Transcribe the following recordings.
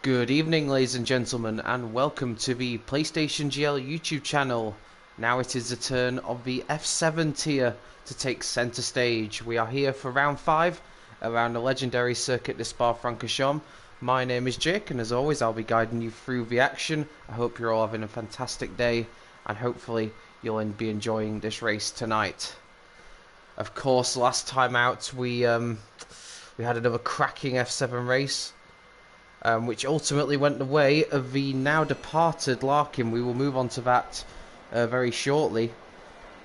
Good evening, ladies and gentlemen, and welcome to the PlayStationGL YouTube channel. Now it is the turn of the F7 tier to take centre stage. We are here for round 5 around the legendary circuit de Spa-Francorchamps. My name is Jake, and as always I'll be guiding you through the action. I hope you're all having a fantastic day, and hopefully you'll be enjoying this race tonight. Of course, last time out we had another cracking F7 race. Which ultimately went the way of the now departed Larkin. We will move on to that very shortly.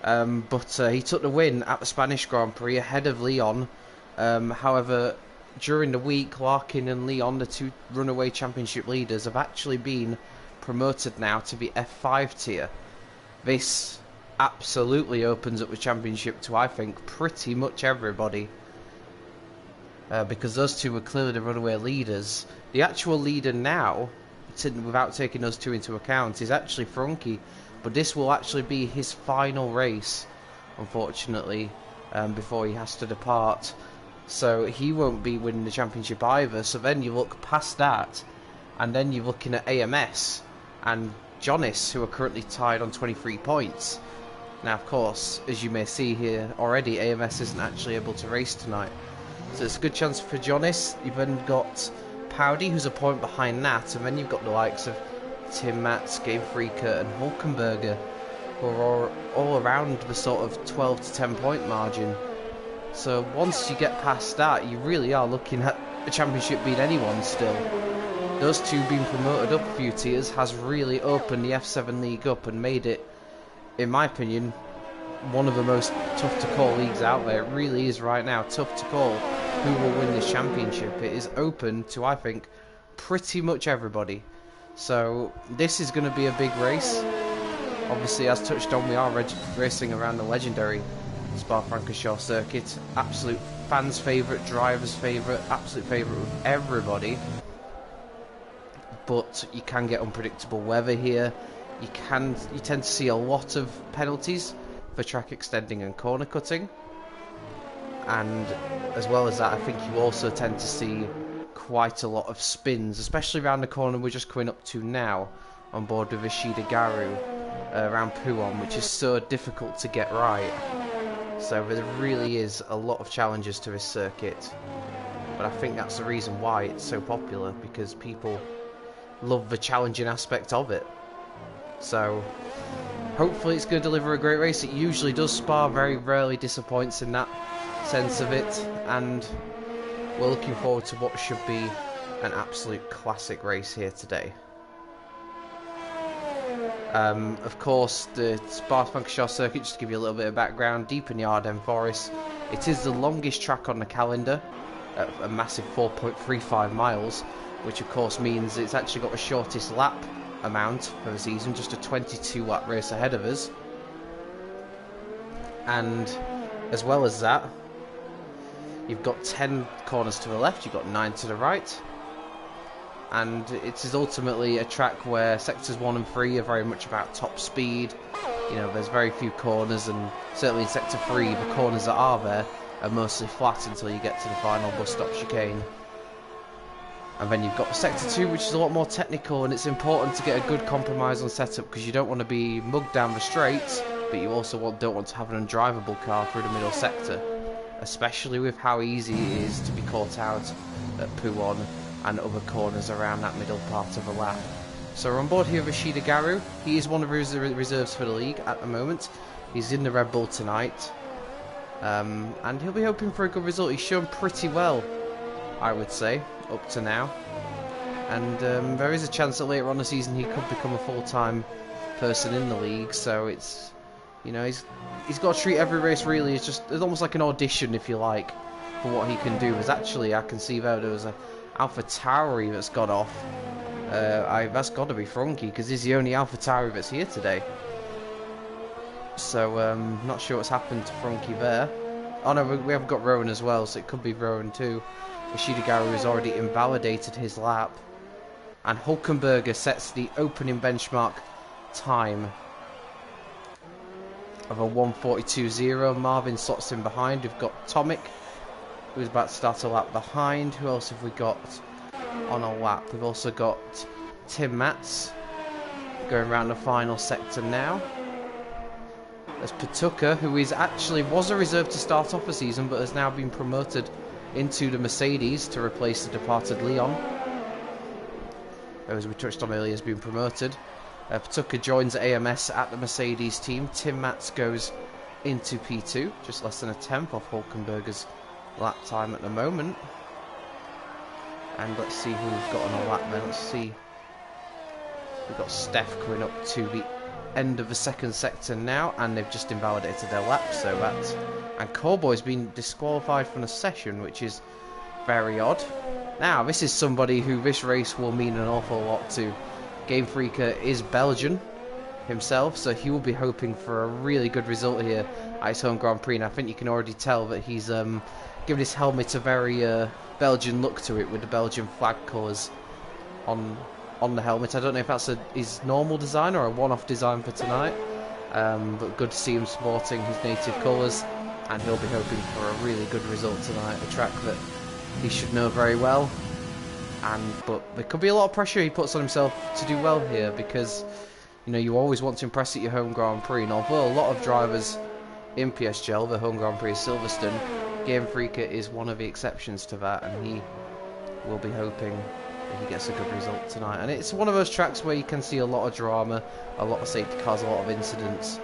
But he took the win at the Spanish Grand Prix ahead of Leon. However, during the week, Larkin and Leon, the two runaway championship leaders, have actually been promoted now to the F5 tier. This absolutely opens up the championship to, I think, pretty much everybody. Because those two were clearly the runaway leaders. The actual leader now, without taking those two into account, is actually Frankie. But this will actually be his final race, unfortunately, before he has to depart. So he won't be winning the championship either. So then you look past that, and then you're looking at AMS and Jonas, who are currently tied on 23 points. Now, of course, as you may see here already, AMS isn't actually able to race tonight. So it's a good chance for Jonas. You've then got Powdy, who's a point behind Nat, and then you've got the likes of Tim Matz, Gabe Freaker, and Hulkenberger, who are all around the sort of 12 to 10 point margin. So once you get past that, you really are looking at the championship being anyone's still. Those two being promoted up a few tiers has really opened the F7 league up and made it, in my opinion, one of the most tough to call leagues out there. It really is right now tough to call who will win this championship. It is open to, I think, pretty much everybody. So this is going to be a big race. Obviously, as touched on, we are racing around the legendary Spa-Francorchamps circuit. Absolute fans' favourite, drivers' favourite, absolute favourite with everybody. But you can get unpredictable weather here. You tend to see a lot of penalties for track extending and corner cutting. And as well as that, I think you also tend to see quite a lot of spins, especially around the corner we're just coming up to now, on board with Ishida Garu, around Puon, which is so difficult to get right. So there really is a lot of challenges to this circuit. But I think that's the reason why it's so popular, because people love the challenging aspect of it. So hopefully it's going to deliver a great race. It usually does. Spa very rarely disappoints in that sense of it, and we're looking forward to what should be an absolute classic race here today. Of course, the Spa-Francorchamps circuit, just to give you a little bit of background, deep in the Ardennes Forest. It is the longest track on the calendar, at a massive 4.35 miles, which of course means it's actually got the shortest lap amount for the season, just a 22 lap race ahead of us. And as well as that, you've got 10 corners to the left, you've got 9 to the right, and it is ultimately a track where sectors 1 and 3 are very much about top speed. You know, there's very few corners, and certainly in sector 3 the corners that are there are mostly flat until you get to the final bus stop chicane. And then you've got sector 2, which is a lot more technical, and it's important to get a good compromise on setup, because you don't want to be mugged down the straights, but you also don't want to have an undrivable car through the middle sector, especially with how easy it is to be caught out at Puon and other corners around that middle part of the lap. So we're on board here with Ishida Garu. He is one of the reserves for the league at the moment. He's in the Red Bull tonight, and he'll be hoping for a good result. He's shown pretty well, I would say, up to now, and there is a chance that later on the season he could become a full-time person in the league. So it's, you know, he's got to treat every race really as just, it's almost like an audition, if you like, for what he can do. As actually I can see there was a AlphaTauri that's got off. That's got to be Frankie, because he's the only AlphaTauri that's here today. So not sure what's happened to Frankie there. Oh no, we haven't got Rowan as well, so it could be Rowan too. Ishida Garu has already invalidated his lap, and Hulkenberger sets the opening benchmark time of a 1:42.0. Marvin slots in behind. We've got Tomic, who's about to start a lap behind. Who else have we got? on a lap. We've also got Tim Matz going around the final sector now. There's Patuka, who was a reserve to start off the season, but has now been promoted into the Mercedes to replace the departed Leon, who, as we touched on earlier, has been promoted. Patuka joins AMS at the Mercedes team. Tim Matz goes into P2, just less than a tenth off Hulkenberger's lap time at the moment. And let's see who we've got on a lap then. Let's see. We've got Steph coming up to the end of the second sector now, and they've just invalidated their lap, so that's... And Cowboy's been disqualified from the session, which is very odd. Now, this is somebody who this race will mean an awful lot to. Game Freaker is Belgian himself, so he will be hoping for a really good result here at his home Grand Prix, and I think you can already tell that he's given his helmet a very Belgian look to it, with the Belgian flag colours on the helmet. I don't know if that's his normal design or a one-off design for tonight, but good to see him sporting his native colours, and he'll be hoping for a really good result tonight, a track that he should know very well. But there could be a lot of pressure he puts on himself to do well here, because you know you always want to impress at your home Grand Prix, and although a lot of drivers in PSGL, the home Grand Prix is Silverstone, Game Freaker is one of the exceptions to that, and he will be hoping that he gets a good result tonight. And it's one of those tracks where you can see a lot of drama, a lot of safety cars, a lot of incidents.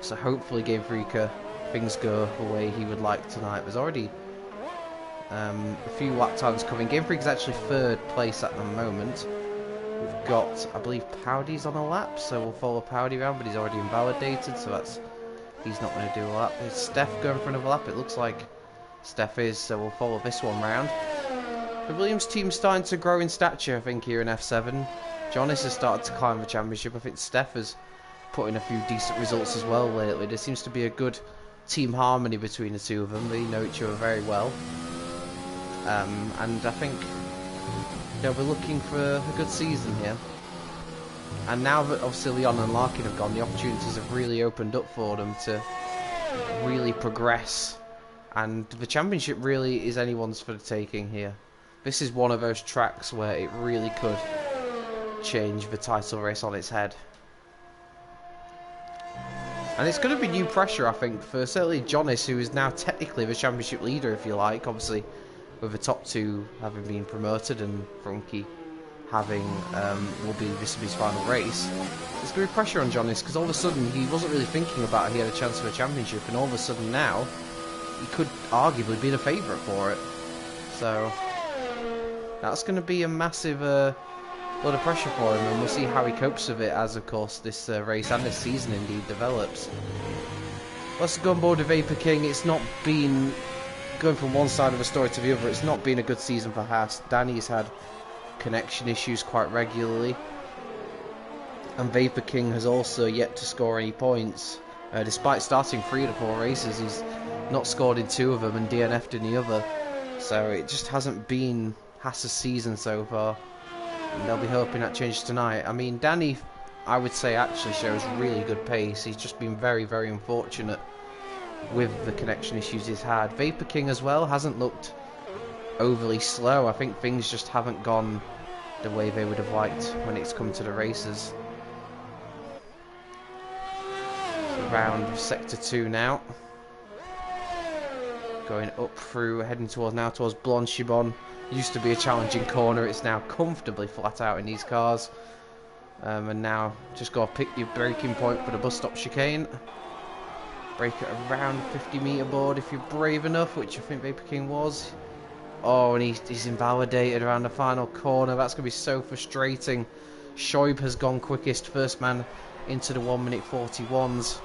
So hopefully Game Freaker, things go the way he would like tonight. There's already a few lap times coming. Game Freaker's actually third place at the moment. We've got, I believe, Powdy's on a lap, so we'll follow Powdy around, but he's already invalidated, so he's not going to do a lap. Is Steph going for another lap? It looks like Steph is, so we'll follow this one round. The Williams team's starting to grow in stature, I think, here in F7. Jonas has started to climb the championship. I think Steph has put in a few decent results as well lately. There seems to be a good team harmony between the two of them. They know each other very well. And I think they'll be looking for a good season here. And now that obviously Leon and Larkin have gone, the opportunities have really opened up for them to really progress. And the championship really is anyone's for the taking here. This is one of those tracks where it really could change the title race on its head. And it's going to be new pressure, I think, for certainly Jonas, who is now technically the championship leader, if you like, obviously with the top two having been promoted and Frankie having this will be his final race. There's going to be pressure on Jonas, because all of a sudden he wasn't really thinking about it. He had a chance for a championship, and all of a sudden now he could arguably be the favourite for it. So that's going to be a massive lot of pressure for him, and we'll see how he copes with it as, of course, this race and this season indeed develops. Let's go on board with Vapor King. It's not been going from one side of the story to the other. It's not been a good season for Haas. Danny's had connection issues quite regularly, and Vapor King has also yet to score any points. Despite starting 3 of the 4 races, he's not scored in 2 of them and DNF'd in the other. So it just hasn't been Haas's season so far. And they'll be hoping that changes tonight. I mean, Danny, I would say, actually shows really good pace. He's just been very, very unfortunate with the connection issues he's had. Vapor King as well hasn't looked overly slow. I think things just haven't gone the way they would have liked when it's come to the races. So around sector 2 now. Going up through, heading towards Blanchibon. Used to be a challenging corner, it's now comfortably flat out in these cars. And now just got to pick your braking point for the bus stop chicane. Brake at around 50-metre board if you're brave enough, which I think Vapor King was. Oh, and he's invalidated around the final corner. That's going to be so frustrating. Shoaib has gone quickest, first man into the 1:41s.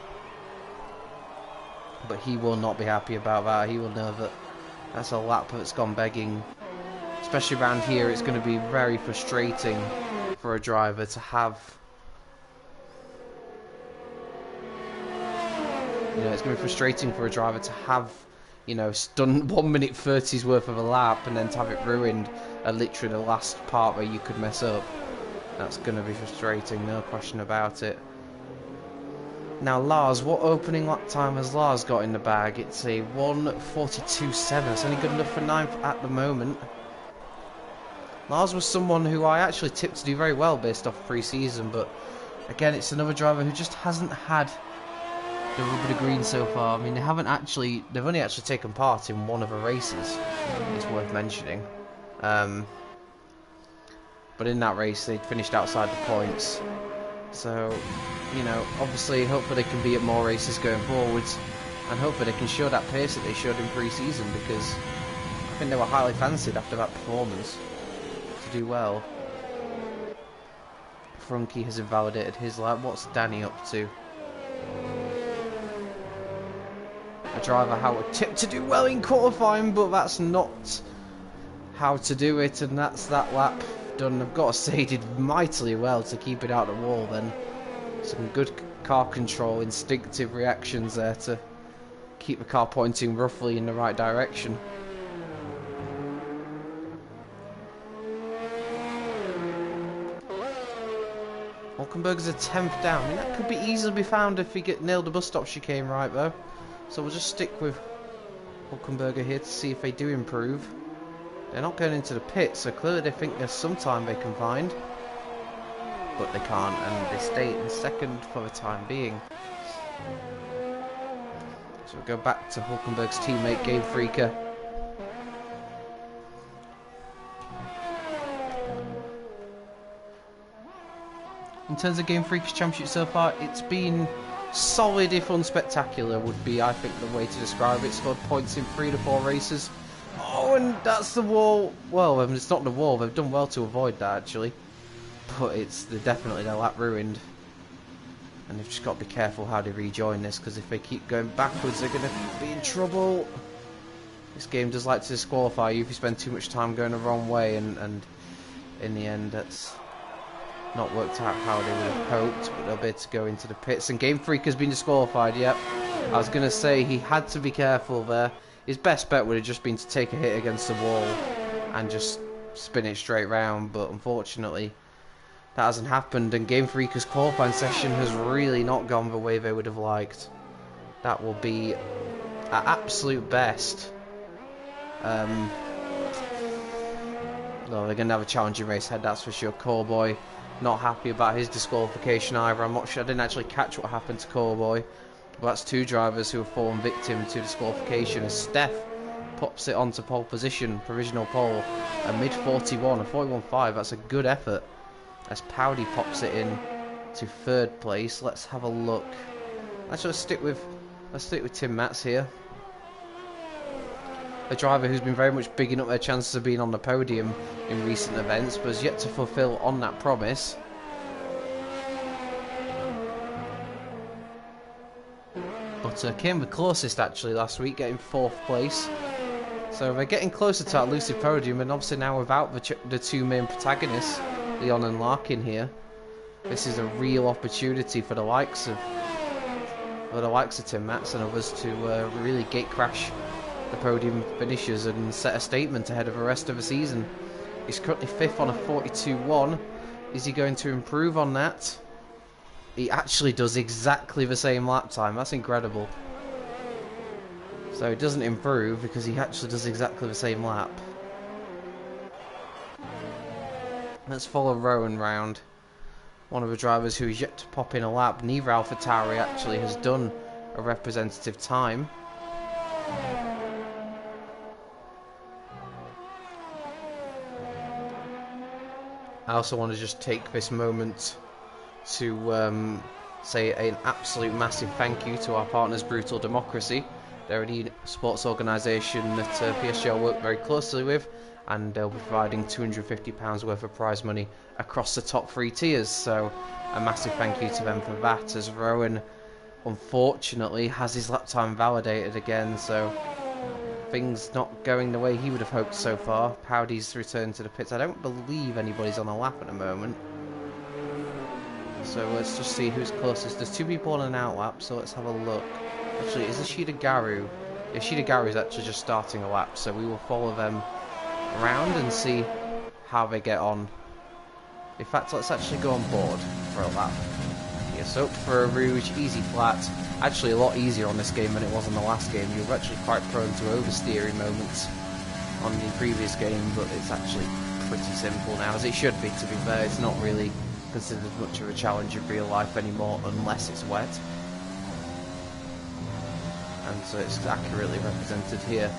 But he will not be happy about that. He will know that that's a lap that's gone begging. Especially around here, it's going to be very frustrating for a driver to have. You know, it's going to be frustrating for a driver to have, you know, done 1:30's worth of a lap and then to have it ruined at literally the last part where you could mess up. That's going to be frustrating, no question about it. Now, Lars, what opening lap time has Lars got in the bag? It's a 1:42.7. It's only good enough for 9th at the moment. Lars was someone who I actually tipped to do very well based off pre-season, but again, it's another driver who just hasn't had the rubber to green so far. I mean, they've only actually taken part in one of the races. It's worth mentioning. But in that race, they finished outside the points. So, you know, obviously, hopefully they can be at more races going forwards, and hopefully they can show that pace that they showed in pre-season, because I think they were highly fancied after that performance to do well. Frunky has invalidated his lap. What's Danny up to? A driver Howard tipped to do well in qualifying, but that's not how to do it, and that's that lap done. I've got to say, he did mightily well to keep it out of the wall then. Some good car control, instinctive reactions there to keep the car pointing roughly in the right direction. Hulkenberg's a 10th down. I mean, that could be easily be found if he nailed the bus stop chicane right though. So we'll just stick with Hulkenberg here to see if they do improve. They're not going into the pit, so clearly they think there's some time they can find. But they can't, and they stay in second for the time being. So we'll go back to Hulkenberg's teammate, Gabe Freaker. In terms of Game Freakers Championship so far, it's been solid if unspectacular would be, I think, the way to describe it. Scored points in 3 to 4 races. Oh, and that's the wall. Well, it's not the wall. They've done well to avoid that, actually. But they're definitely their lap ruined. And they've just got to be careful how they rejoin this, because if they keep going backwards, they're going to be in trouble. This game does like to disqualify you if you spend too much time going the wrong way, and in the end, that's not worked out how they would have hoped, but they'll be able to go into the pits. And Game Freak has been disqualified, yep. I was going to say he had to be careful there. His best bet would have just been to take a hit against the wall and just spin it straight round, but unfortunately that hasn't happened, and Game Freak's qualifying session has really not gone the way they would have liked. That will be at absolute best. No, they're going to have a challenging race ahead, that's for sure. Cowboy not happy about his disqualification either. I'm not sure, I didn't actually catch what happened to Cowboy. But that's 2 drivers who have fallen victim to disqualification, as Steph pops it onto pole position, provisional pole, a mid-41, a 41.5. That's a good effort. As Powdy pops it in to 3rd place. Let's have a look. Let's stick with Tim Matz here, a driver who's been very much bigging up their chances of being on the podium in recent events, but has yet to fulfil on that promise. But came the closest actually last week, getting 4th place. So they're getting closer to that elusive podium, and obviously now without the 2 main protagonists, Leon and Larkin here, this is a real opportunity for the likes of Tim Matz and others to really gate crash the podium finishers and set a statement ahead of the rest of the season. He's currently 5th on a 42.1. Is he going to improve on that? He actually does exactly the same lap time. That's incredible. So it doesn't improve because he actually does exactly the same lap. Let's follow Rowan round. One of the drivers who is yet to pop in a lap. Neither AlphaTauri actually has done a representative time. I also want to just take this moment to say an absolute massive thank you to our partners Brutal Democracy. They're an e-sports organisation that PSGL work very closely with, and they'll be providing £250 worth of prize money across the top 3 tiers, so a massive thank you to them for that, as Rowan unfortunately has his lap time validated again, so things not going the way he would have hoped so far. Powdy's returned to the pits. I don't believe anybody's on a lap at the moment, so let's just see who's closest. There's 2 people on an out lap, so let's have a look. Actually, is this Shida Garu? Yeah, Shida Garu is actually just starting a lap, so we will follow them around and see how they get on. In fact, let's actually go on board for a lap. Yes, up for a Rouge, easy flat. Actually a lot easier on this game than it was on the last game. You were actually quite prone to oversteering moments on the previous game, but it's actually pretty simple now, as it should be, to be fair. It's not really considered much of a challenge in real life anymore, unless it's wet. And so it's accurately represented here.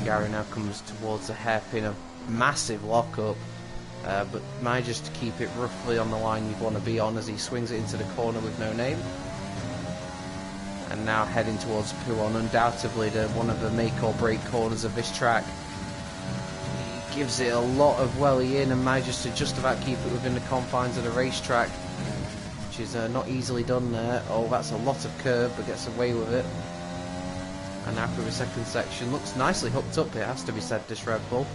Gary now comes towards the hairpin, a massive lockup, but manages to keep it roughly on the line you'd want to be on as he swings it into the corner with no name. And now heading towards Puon, undoubtedly one of the make or break corners of this track. He gives it a lot of welly in and manages to just about keep it within the confines of the racetrack, which is not easily done there. Oh, that's a lot of curb, but gets away with it. And now for the second section, looks nicely hooked up, it has to be said, this Red Bull.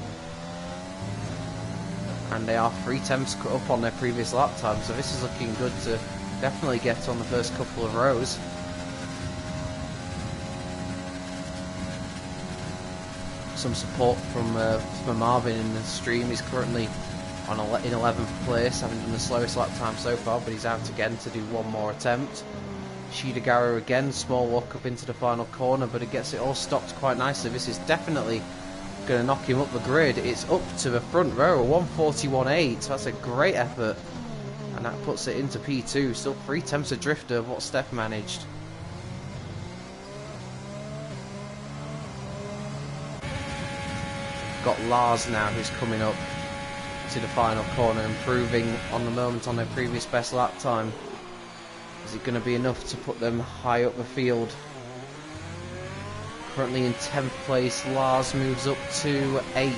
And they are 3/10 cut up on their previous lap time, so this is looking good to definitely get on the first couple of rows. Some support from Marvin in the stream. He's currently in 11th place, having done the slowest lap time so far, but he's out again to do one more attempt. Shidegaru again, small walk up into the final corner, but it gets it all stopped quite nicely. This is definitely going to knock him up the grid. It's up to the front row, 141.8, so that's a great effort. And that puts it into P2, still 3/10 adrift of what Steph managed. Got Lars now, who's coming up to the final corner, improving on the moment on their previous best lap time. Is it going to be enough to put them high up the field? Currently in 10th place, Lars moves up to 8th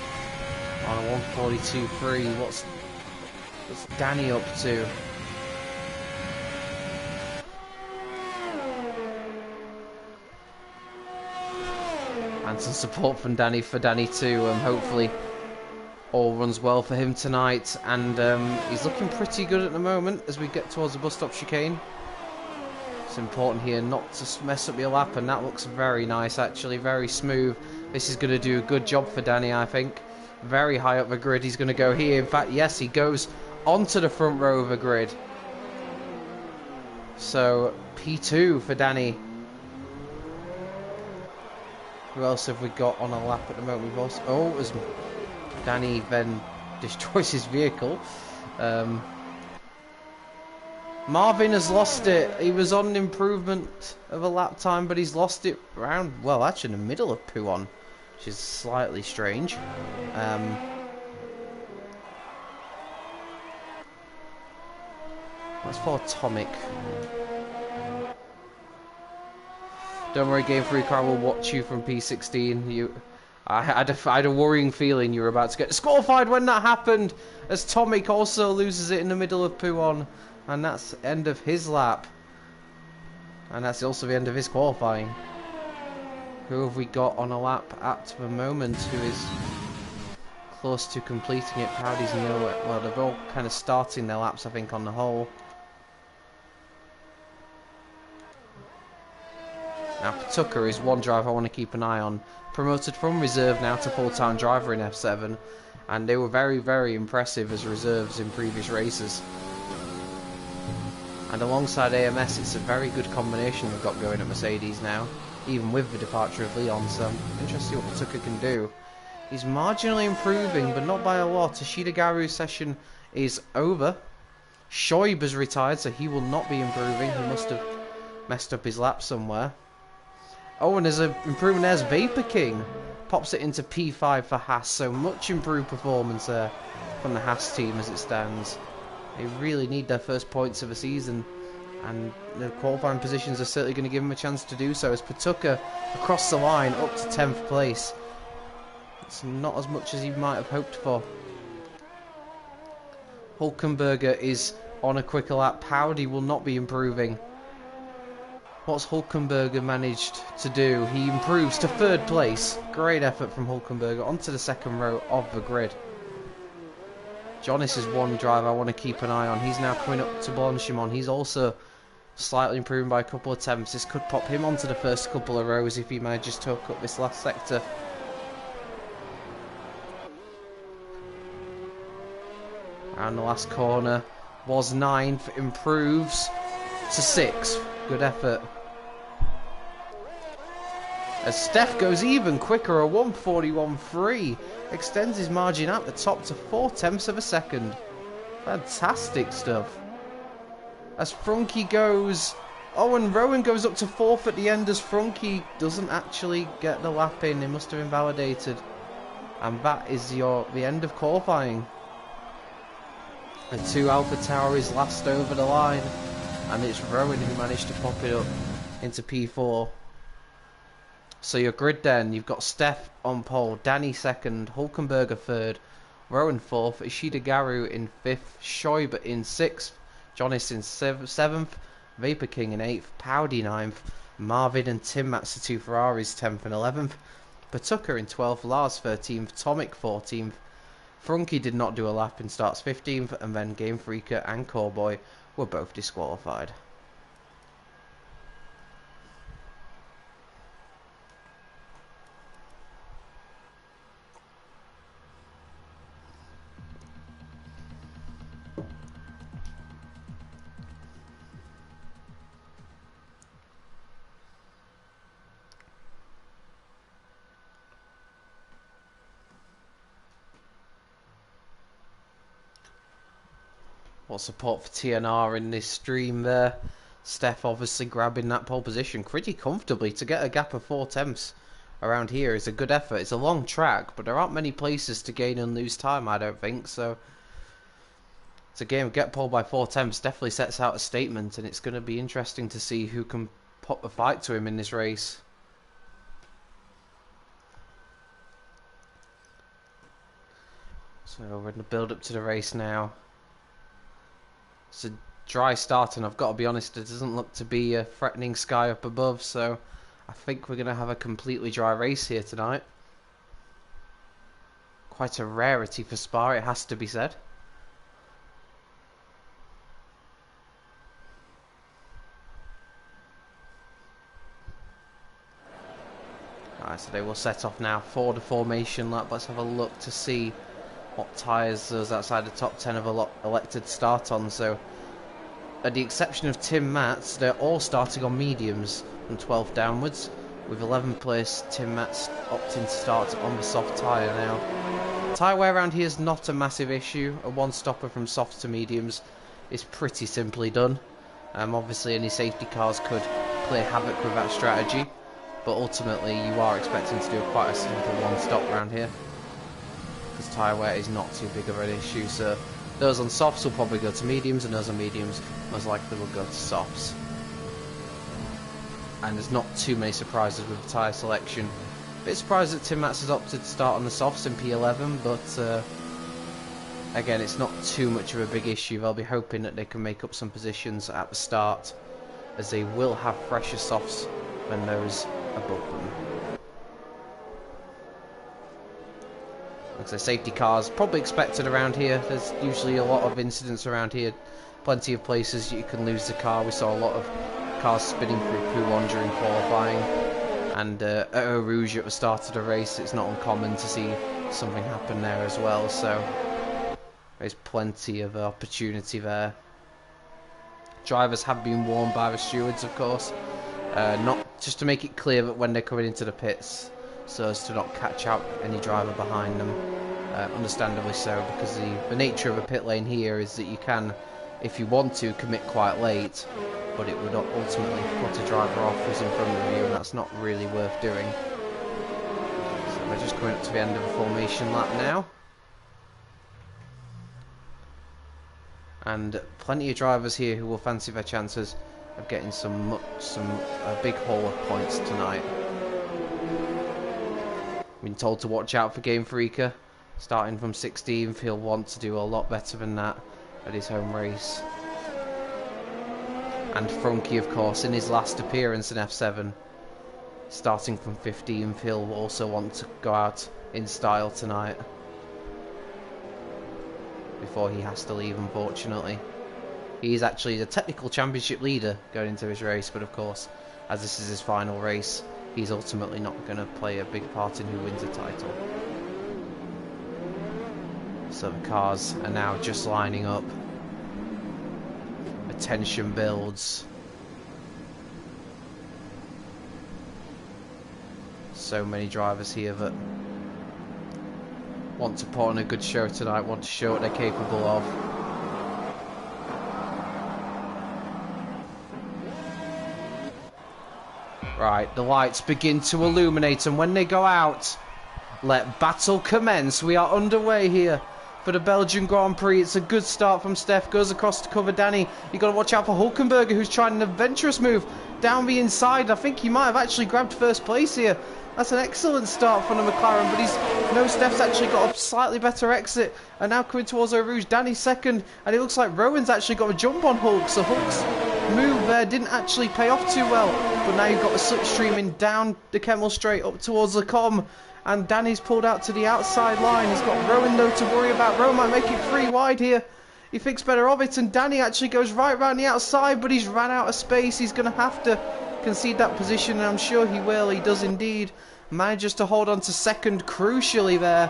on a 142.3. What's Danny up to? And some support from Danny for Danny too. Hopefully all runs well for him tonight, and he's looking pretty good at the moment as we get towards the bus stop chicane. It's important here not to mess up your lap, and that looks very nice actually, very smooth. This is going to do a good job for Danny, I think. Very high up the grid he's going to go here. In fact, yes, he goes onto the front row of the grid. So P2 for Danny. Who else have we got on a lap at the moment? We've also, as Danny then destroys his vehicle. Marvin has lost it. He was on an improvement of a lap time, but he's lost it around, well, actually in the middle of Puon, which is slightly strange. That's for Atomic. Don't worry, Game Freak, I will watch you from P16. I had a worrying feeling you were about to get disqualified when that happened, as Tomic also loses it in the middle of Puon. And that's the end of his lap. And that's also the end of his qualifying. Who have we got on a lap at the moment who is close to completing it? Powdy's nowhere. Well, they're all kind of starting their laps, I think, on the whole. Now, Patuka is one driver I want to keep an eye on. Promoted from reserve now to full-time driver in F7. And they were very, very impressive as reserves in previous races. And alongside AMS, it's a very good combination we've got going at Mercedes now, even with the departure of Leon, so interesting what Patuka can do. He's marginally improving, but not by a lot. Shidegaru's session is over. Shoaib has retired, so he will not be improving. He must have messed up his lap somewhere. Oh, and there's an improvement there's Vapor King. Pops it into P5 for Haas, so much improved performance there from the Haas team as it stands. They really need their first points of the season, and the qualifying positions are certainly going to give them a chance to do so, as Patuka across the line up to 10th place. It's not as much as he might have hoped for. Hulkenberger is on a quicker lap. Powdy will not be improving. What's Hulkenberger managed to do? He improves to 3rd place. Great effort from Hulkenberger onto the 2nd row of the grid. Jonas is one driver I want to keep an eye on. He's now coming up to Blanchimon. He's also slightly improving by a couple of attempts. This could pop him onto the first couple of rows if he manages to hook up this last sector. And the last corner was 9th, improves to 6th. Good effort. As Steph goes even quicker, a 1:41.3, extends his margin at the top to 0.4 of a second. Fantastic stuff. As Frunky goes... Oh, and Rowan goes up to 4th at the end as Frunky doesn't actually get the lap in. He must have invalidated. And that is the end of qualifying. The 2 Alpha Tower is last over the line. And it's Rowan who managed to pop it up into P4. So your grid then, you've got Steph on pole, Danny 2nd, Hulkenberger 3rd, Rowan 4th, Ishida Garu in 5th, Schäuber in 6th, Jonas in 7th, Vapor King in 8th, Powdy 9th, Marvin and Tim Matsu Ferraris 10th and 11th, Patuka in 12th, Lars 13th, Tomic 14th, Frunky did not do a lap and starts 15th, and then Game Freaker and Callboy were both disqualified. What support for TNR in this stream there. Steph obviously grabbing that pole position pretty comfortably. To get a gap of 0.4 around here is a good effort. It's a long track, but there aren't many places to gain and lose time, I don't think. So it's a game of get pole by 0.4 definitely sets out a statement, and it's going to be interesting to see who can pop the fight to him in this race. So we're in the build up to the race now. It's a dry start, and I've got to be honest, it doesn't look to be a threatening sky up above, so I think we're going to have a completely dry race here tonight. Quite a rarity for Spa, it has to be said. Alright, so they will set off now for the formation lap. Let's have a look to see what tyres those outside the top 10 have elected to start on. So, at the exception of Tim Matz, they're all starting on mediums from 12th downwards, with 11th place Tim Matz opting to start on the soft tyre now. Tyre wear around here is not a massive issue. A one stopper from softs to mediums is pretty simply done. Obviously any safety cars could play havoc with that strategy, but ultimately you are expecting to do quite a simple one stop around here, because tyre wear is not too big of an issue. So those on softs will probably go to mediums, and those on mediums most likely will go to softs. And there's not too many surprises with the tyre selection. Bit surprised that Tim Matz has opted to start on the softs in P11, but again, it's not too much of a big issue. They'll be hoping that they can make up some positions at the start, as they will have fresher softs than those above them. Like I say, safety cars probably expected around here. There's usually a lot of incidents around here. Plenty of places you can lose the car. We saw a lot of cars spinning through P1 during qualifying. And at Eau Rouge at the start of the race, it's not uncommon to see something happen there as well. So there's plenty of opportunity there. Drivers have been warned by the stewards, of course. Not just to make it clear that when they're coming into the pits, so as to not catch out any driver behind them. Understandably so, because the nature of a pit lane here is that you can, if you want to, commit quite late, but it would ultimately put a driver off who's in front of you, and that's not really worth doing. So we're just coming up to the end of the formation lap now. And plenty of drivers here who will fancy their chances of getting a big haul of points tonight. Been told to watch out for Game Freaker. Starting from 16th, he'll want to do a lot better than that at his home race. And Frunky, of course, in his last appearance in F7, starting from 15th, he'll also want to go out in style tonight before he has to leave, unfortunately. He's actually the technical championship leader going into his race, but of course, as this is his final race, he's ultimately not going to play a big part in who wins the title. So the cars are now just lining up. The tension builds. So many drivers here that want to put on a good show tonight, want to show what they're capable of. Right, the lights begin to illuminate, and when they go out, let battle commence. We are underway here for the Belgian Grand Prix. It's a good start from Steph. Goes across to cover Danny. You got to watch out for Hulkenberger, who's trying an adventurous move down the inside. I think he might have actually grabbed first place here. That's an excellent start from the McLaren, but Steph's actually got a slightly better exit. And now coming towards Eau Rouge, Danny's second, and it looks like Rowan's actually got a jump on Hulk. So Hulk's move there didn't actually pay off too well. But now you've got the slipstreaming down the Kemmel Straight up towards the Com. And Danny's pulled out to the outside line. He's got Rowan though to worry about. Rowan might make it 3 wide here. He thinks better of it, and Danny actually goes right round the outside, but he's ran out of space. He's going to have to concede that position, and I'm sure he will. He does indeed. Manages to hold on to second crucially there.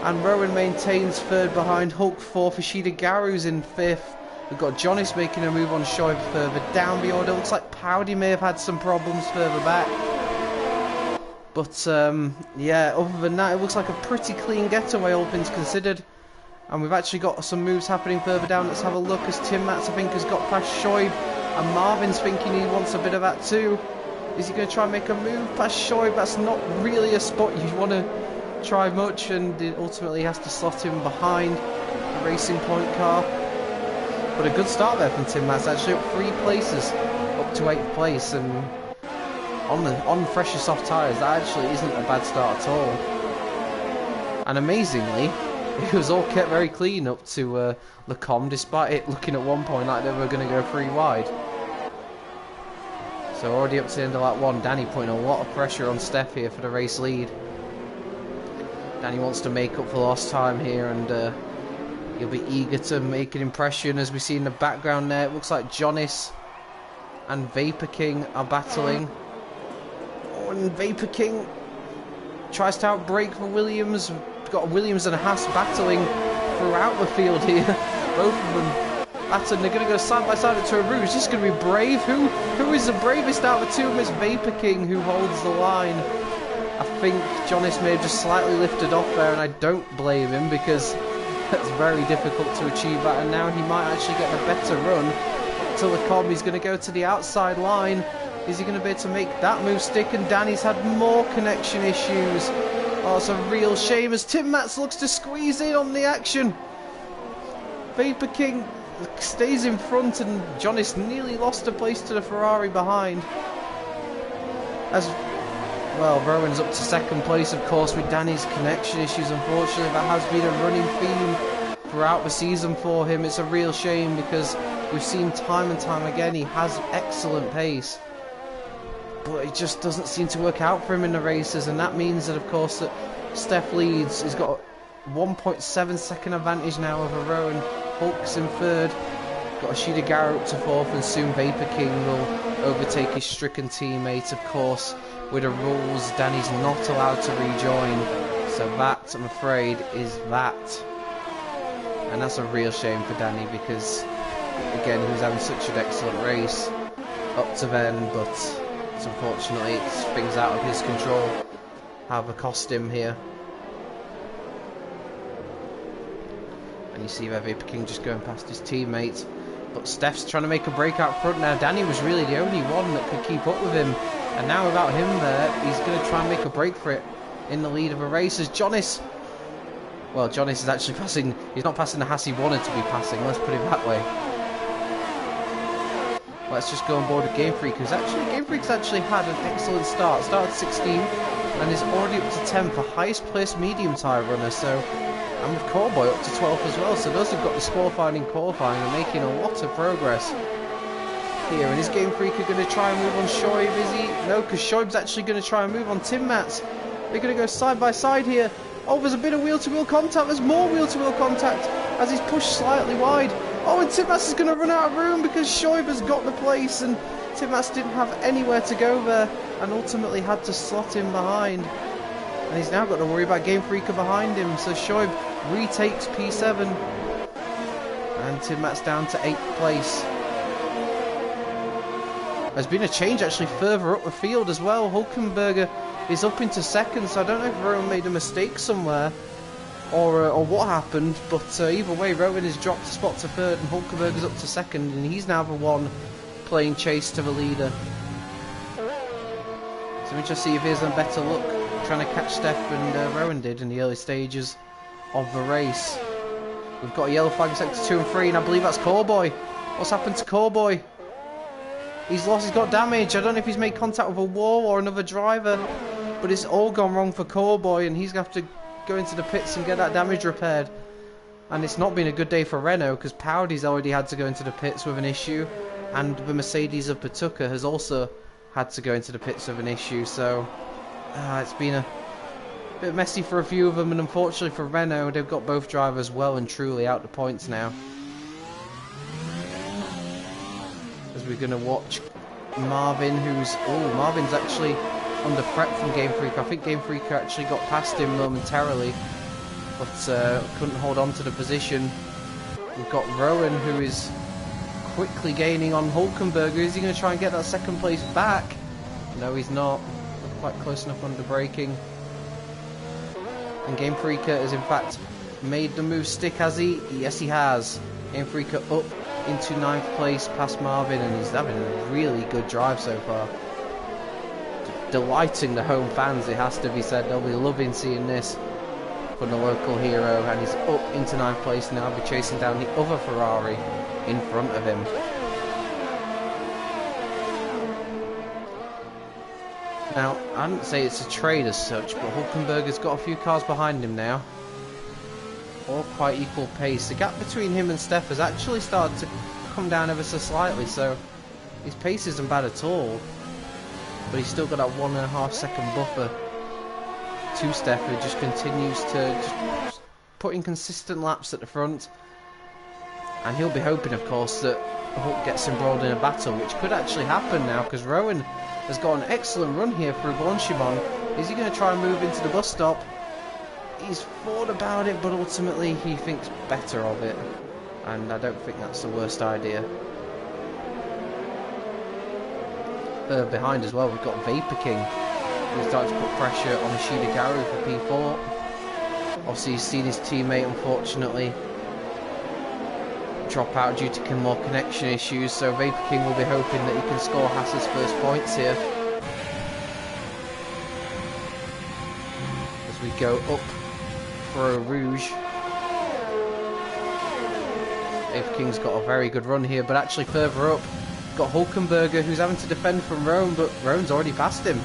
And Rowan maintains third behind Hulk, fourth. Ishida Garu's in fifth. We've got Jonas making a move on Shoaib further down the order. Looks like Powdy may have had some problems further back. But, yeah, other than that, it looks like a pretty clean getaway, all things considered. And we've actually got some moves happening further down. Let's have a look as Tim Matz, I think, has got past Shoaib. And Marvin's thinking he wants a bit of that too. Is he going to try and make a move past Shoaib? That's not really a spot you want to try much. And it ultimately has to slot him behind the Racing Point car. But a good start there from Tim Matz, actually up 3 places, up to 8th place. And on fresher soft tyres, that actually isn't a bad start at all. And amazingly, it was all kept very clean up to Le Com, despite it looking at one point like they were going to go 3 wide. So already up to the end of lap 1, Danny putting a lot of pressure on Steph here for the race lead. Danny wants to make up for lost time here, and he'll be eager to make an impression. As we see in the background there, it looks like Jonas and Vapor King are battling. Oh, and Vapor King tries to outbrake for Williams. We've got Williams and Haas battling throughout the field here. Both of them battling. They're going to go side by side to a Rouge. This is going to be Brave. Who is the bravest out of the two of them? It's Vapor King who holds the line. I think Jonas may have just slightly lifted off there, and I don't blame him, because that's very difficult to achieve that. And now he might actually get a better run to the Com. He's going to go to the outside line. Is he going to be able to make that move stick? And Danny's had more connection issues. Oh, it's a real shame as Tim Matz looks to squeeze in on the action. Vapor King stays in front, and Jonas nearly lost a place to the Ferrari behind. As well, Rowan's up to second place, of course, with Danny's connection issues. Unfortunately, that has been a running theme throughout the season for him. It's a real shame, because we've seen time and time again he has excellent pace, but it just doesn't seem to work out for him in the races. And that means that, of course, that Steph leads. He's got a 1.7 second advantage now over Rowan. Hulk's in third. Got Ishida Garu up to fourth, and soon Vapor King will overtake his stricken teammate. Of course, with the rules, Danny's not allowed to rejoin. So that, I'm afraid, is that. And that's a real shame for Danny, because, again, he was having such an excellent race up to then, but unfortunately it's things out of his control have cost him here. And you see there Vapor King just going past his teammates, but Steph's trying to make a break out front now. Danny was really the only one that could keep up with him, and now without him there, he's going to try and make a break for it in the lead of a race. As Jonas, well, Jonas is actually passing, he's not passing the Haas he wanted to be passing, let's put it that way. Let's just go on board with Game Freak, who's actually, Game Freak's actually had an excellent start. Started 16 and is already up to 10th, the highest placed medium tyre runner. So, and with Callboy up to 12th as well. So those who've got disqualifying in qualifying are making a lot of progress here. And is Game Freak going to try and move on Shoaib? Is he? No, because Shoaib's actually going to try and move on Tim Matz. They're going to go side by side here. Oh, there's a bit of wheel-to-wheel contact. There's more wheel-to-wheel contact as he's pushed slightly wide. Oh, and Tim Matz is going to run out of room because Shoaib has got the place, and Tim Matz didn't have anywhere to go there and ultimately had to slot him behind. And he's now got to worry about Game Freaker behind him. So Shoaib retakes P7 and Tim Matz down to 8th place. There's been a change actually further up the field as well. Hulkenberger is up into second, so I don't know if Rowan made a mistake somewhere or what happened, but either way, Rowan has dropped a spot to third and Hulkenberg's up to second, and he's now the one playing chase to the leader. So we just see if here's a better look trying to catch Steph and Rowan did in the early stages of the race. We've got a yellow flag in sector 2 and 3, and I believe that's Corboy. What's happened to Corboy? He's got damage. I don't know if he's made contact with a wall or another driver, but it's all gone wrong for Corboy, and he's going to have to go into the pits and get that damage repaired. And it's not been a good day for Renault, because Powdy's already had to go into the pits with an issue, and the Mercedes of Patuca has also had to go into the pits with an issue. So it's been a bit messy for a few of them, and unfortunately for Renault, they've got both drivers well and truly out the points now. As we're going to watch Marvin, Marvin's actually under threat from Game Freak. I think Game Freak actually got past him momentarily, but couldn't hold on to the position. We've got Rowan, who is quickly gaining on Hulkenberg. Is he going to try and get that second place back? No, he's not. Quite close enough under braking. And Game Freaker has in fact made the move stick, has he? Yes, he has. Game Freaker up into 9th place past Marvin, and he's having a really good drive so far. Delighting the home fans, it has to be said. They'll be loving seeing this from the local hero, and he's up into 9th place now. He'll be chasing down the other Ferrari in front of him. Now, I wouldn't say it's a trade as such, but Hulkenberg has got a few cars behind him now, all quite equal pace. The gap between him and Steph has actually started to come down ever so slightly, so his pace isn't bad at all. But he's still got that 1.5 second buffer to Steph, who just continues to just put in consistent laps at the front. And he'll be hoping, of course, that Hulk gets embroiled in a battle, which could actually happen now, because Rowan has got an excellent run here through Blanchimont. Is he going to try and move into the bus stop? He's thought about it, but ultimately he thinks better of it. And I don't think that's the worst idea. Behind as well, we've got Vapor King, who's starting to put pressure on Ishida Garu for P4. Obviously, he's seen his teammate, unfortunately, drop out due to more connection issues, so Vapor King will be hoping that he can score Haas's first points here. As we go up for a Rouge. Vapor King's got a very good run here, but actually further up, got Hulkenberger, who's having to defend from Rowan, but Rowan's already passed him.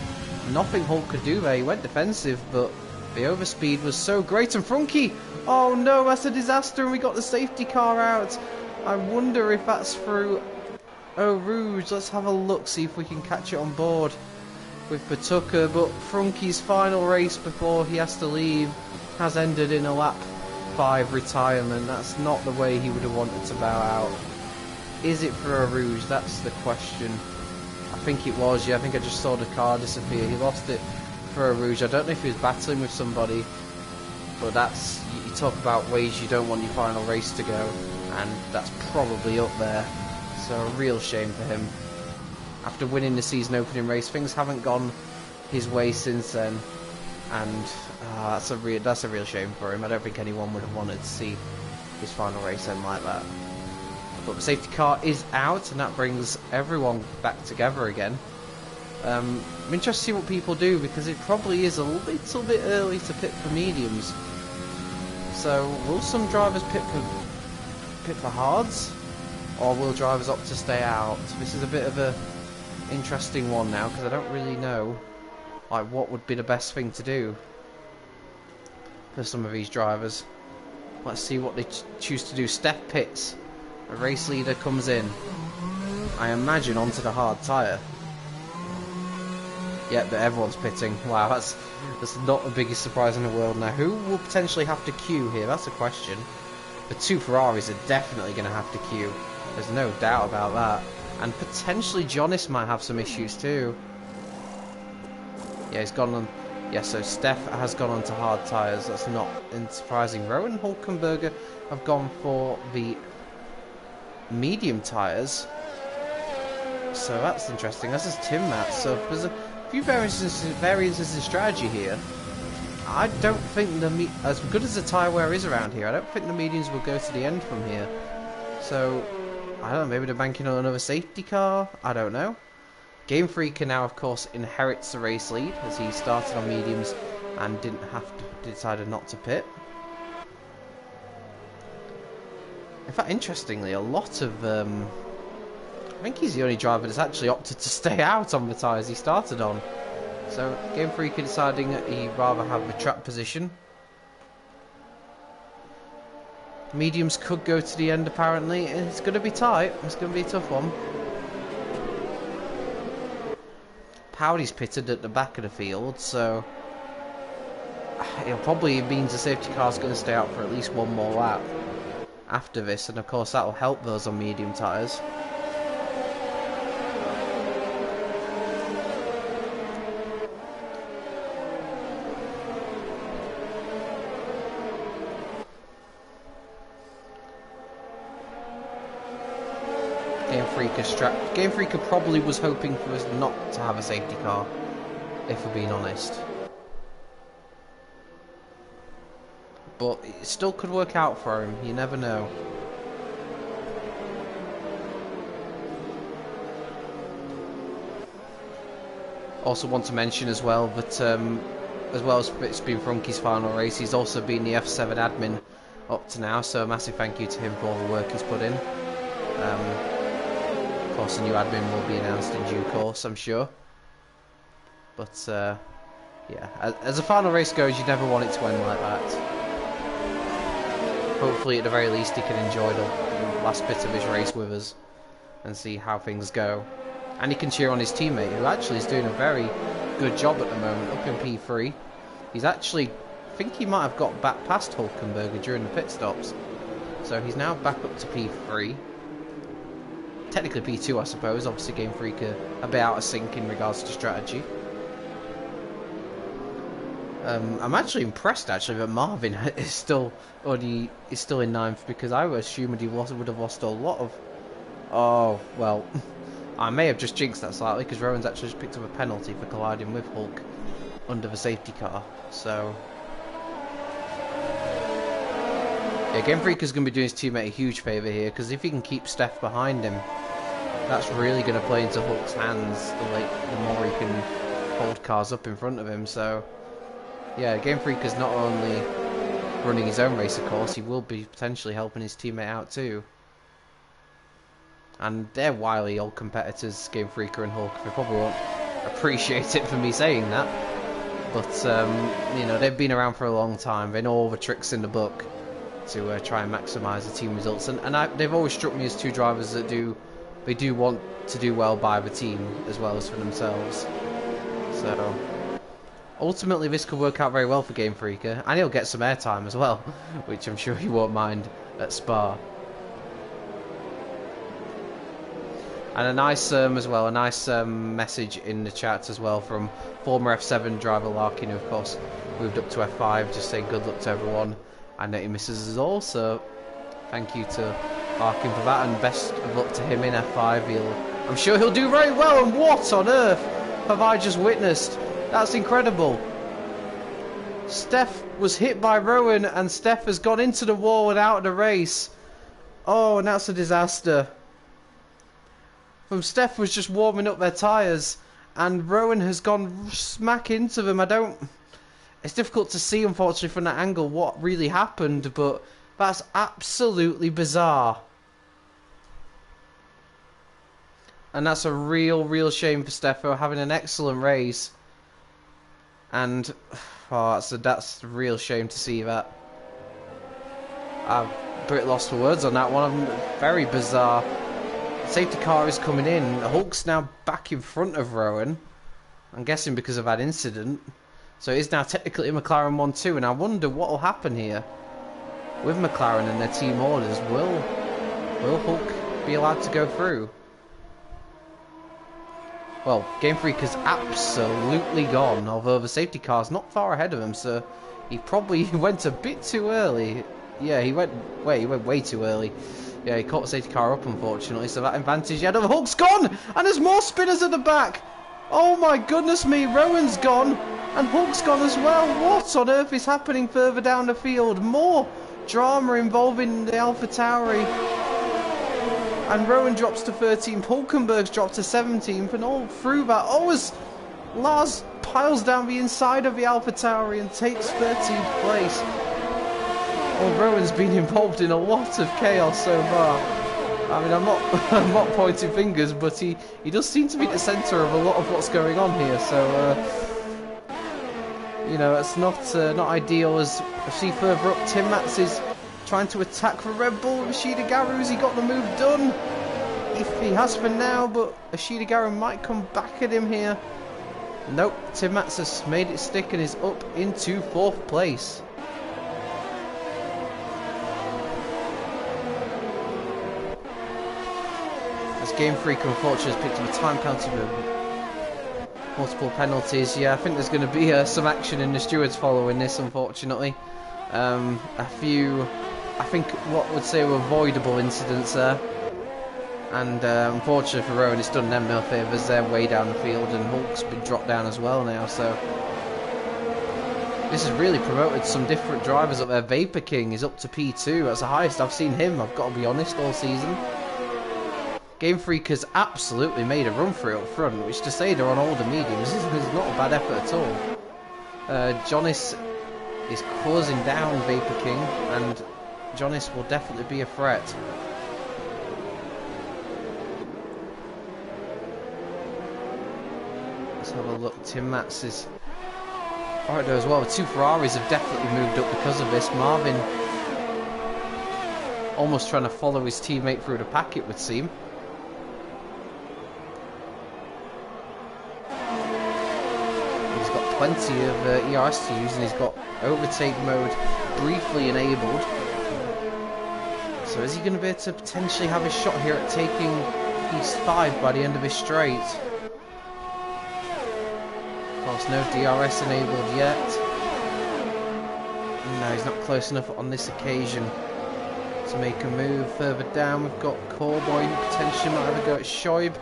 Nothing Hulk could do there. He went defensive, but the overspeed was so great. And Frunky, oh no, that's a disaster, and we got the safety car out. I wonder if that's through Eau Rouge. Let's have a look, see if we can catch it on board with Patuca. But Frunky's final race before he has to leave has ended in a lap 5 retirement. That's not the way he would have wanted to bow out. Is it for a Rouge? That's the question. I think it was, yeah. I think I just saw the car disappear. He lost it for a Rouge. I don't know if he was battling with somebody, but that's, you talk about ways you don't want your final race to go, and that's probably up there. So a real shame for him. After winning the season opening race, things haven't gone his way since then, and that's a real shame for him. I don't think anyone would have wanted to see his final race end like that. But the safety car is out, and that brings everyone back together again. I'm interested to see what people do, because it probably is a little bit early to pit for mediums. So will some drivers pit for hards, or will drivers opt to stay out? This is a bit of a interesting one now, because I don't really know like what would be the best thing to do for some of these drivers. Let's see what they choose to do. Steph pits. A race leader comes in, I imagine, onto the hard tyre. Yeah, but everyone's pitting. Wow, that's not the biggest surprise in the world. Now, who will potentially have to queue here? That's a question. The 2 Ferraris are definitely going to have to queue. There's no doubt about that. And potentially Jonas might have some issues too. Yeah, he's gone on. Yeah, so Steph has gone onto hard tyres. That's not surprising. Rowan and Hulkenberger have gone for the medium tyres, so that's interesting. This is Tim Matt, so there's A few variances in strategy here. I don't think as good as the tyre wear is around here, I don't think the mediums will go to the end from here. So, I don't know, maybe they're banking on another safety car? I don't know. Game Freaker now, of course, inherits the race lead as he started on mediums and decided not to pit. In fact, interestingly, a lot of I think he's the only driver that's actually opted to stay out on the tyres he started on. So, Game Freaker deciding that he'd rather have the track position. Mediums could go to the end apparently. It's going to be tight. It's going to be a tough one. Powdy's pitted at the back of the field, so it probably means the safety car's going to stay out for at least one more lap after this, and of course that will help those on medium tyres. Game Freaker probably was hoping for us not to have a safety car, if we're being honest. But it still could work out for him, you never know. Also want to mention as well that as well as it's been Frunky's final race, he's also been the F7 admin up to now, so a massive thank you to him for all the work he's put in. Of course, a new admin will be announced in due course, I'm sure. But, yeah, as a final race goes, you never want it to end like that. Hopefully, at the very least, he can enjoy the last bit of his race with us and see how things go. And he can cheer on his teammate, who actually is doing a very good job at the moment, up in P3. He's actually, I think he might have got back past Hulkenberger during the pit stops. So he's now back up to P3. Technically P2, I suppose. Obviously, Game Freaker a bit out of sync in regards to strategy. I'm actually impressed, actually, that Marvin is still in 9th, because I assumed he would have lost a lot of. Oh well, I may have just jinxed that slightly because Rowan's actually just picked up a penalty for colliding with Hulk under the safety car. So yeah, Game Freaker's going to be doing his teammate a huge favour here, because if he can keep Steph behind him, that's really going to play into Hulk's hands the more he can hold cars up in front of him. So yeah, Game Freaker's not only running his own race, of course, he will be potentially helping his teammate out too. And they're wily old competitors, Game Freaker and Hulk. They probably won't appreciate it for me saying that, but you know, they've been around for a long time. They know all the tricks in the book to try and maximise the team results. And they've always struck me as two drivers that do want to do well by the team as well as for themselves. So ultimately, this could work out very well for Game Freaker, and he'll get some airtime as well, which I'm sure he won't mind at Spa. And a nice message in the chat as well from former F7 driver Larkin, who of course moved up to F5, just saying good luck to everyone, and that he misses us all. So thank you to Larkin for that, and best of luck to him in F5. I'm sure he'll do very well. And what on earth have I just witnessed? That's incredible. Steph was hit by Rowan, and Steph has gone into the wall and out of the race. Oh, and that's a disaster. From Steph was just warming up their tyres, and Rowan has gone smack into them. It's difficult to see, unfortunately, from that angle what really happened, but that's absolutely bizarre. And that's a real shame for Steph, for having an excellent race. And oh, that's a real shame to see that. I'm a bit lost for words on that one. Very bizarre. Safety car is coming in. Hulk's now back in front of Rowan. I'm guessing because of that incident. So it is now technically a McLaren 1-2, and I wonder what will happen here with McLaren and their team orders. Will Hulk be allowed to go through? Well, Game Freaker's absolutely gone, although the safety car's not far ahead of him, so he probably went a bit too early. Yeah, he went way too early. Yeah, he caught the safety car up, unfortunately, so that advantage he had over Hulk's gone! And there's more spinners at the back! Oh my goodness me, Rowan's gone and Hulk's gone as well. What on earth is happening further down the field? More drama involving the AlphaTauri. And Rowan drops to 13th, Hulkenberg's dropped to 17th, and all through that, as Lars piles down the inside of the AlphaTauri and takes 13th place. Well, Rowan's been involved in a lot of chaos so far. I mean, I'm not pointing fingers, but he does seem to be the centre of a lot of what's going on here. So, you know, it's not ideal. As I see further up, Tim Matz is trying to attack for Red Bull. Ashida Garu, has he got the move done? If he has for now, but Ashida Garu might come back at him here. Nope, Tim Matz has made it stick and is up into 4th place. As Game Freak unfortunately has picked up a time penalty with multiple penalties. Yeah, I think there's going to be some action in the stewards following this, unfortunately. A few, I think, what would say were avoidable incidents there. And unfortunately for Rowan, it's done them no favours. They're way down the field, and Hulk's been dropped down as well now. So this has really promoted some different drivers up there. Vapor King is up to P2. That's the highest I've seen him, I've got to be honest, all season. Game Freak has absolutely made a run for it up front, which to say they're on older mediums is not a bad effort at all. Jonas is closing down Vapor King, and Jonas will definitely be a threat. Let's have a look. Tim Matz is alright there as well. The 2 Ferraris have definitely moved up because of this. Marvin almost trying to follow his teammate through the pack, it would seem. Plenty of ERS to use, and he's got overtake mode briefly enabled. So is he going to be able to potentially have a shot here at taking P5 by the end of his straight? Of course, no DRS enabled yet. No, he's not close enough on this occasion to make a move. Further down, we've got Corboy, who potentially might have a go at Shoaib.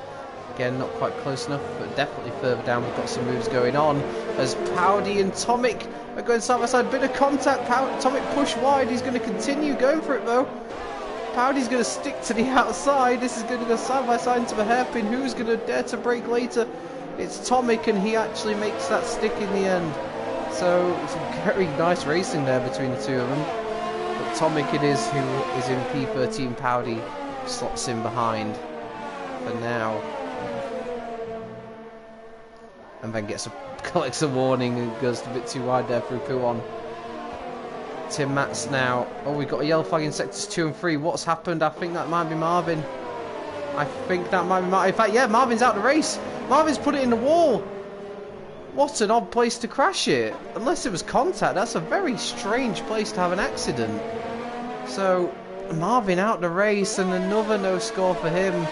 Again, not quite close enough, but definitely further down we've got some moves going on. As Powdy and Tomic are going side by side. Bit of contact, Tomic push wide. He's going to continue going for it though. Powdy's going to stick to the outside. This is going to go side by side into the hairpin. Who's going to dare to break later? It's Tomic, and he actually makes that stick in the end. So, some very nice racing there between the two of them. But Tomic it is who is in P13. Powdy slots in behind for now. And then collects a warning and goes a bit too wide there through Puon. Tim Matz now. Oh, we've got a yellow flag in sectors 2 and 3. What's happened? I think that might be Marvin. I think that might be Marvin. In fact, yeah, Marvin's out the race. Marvin's put it in the wall. What an odd place to crash it. Unless it was contact. That's a very strange place to have an accident. So, Marvin out the race, and another no score for him.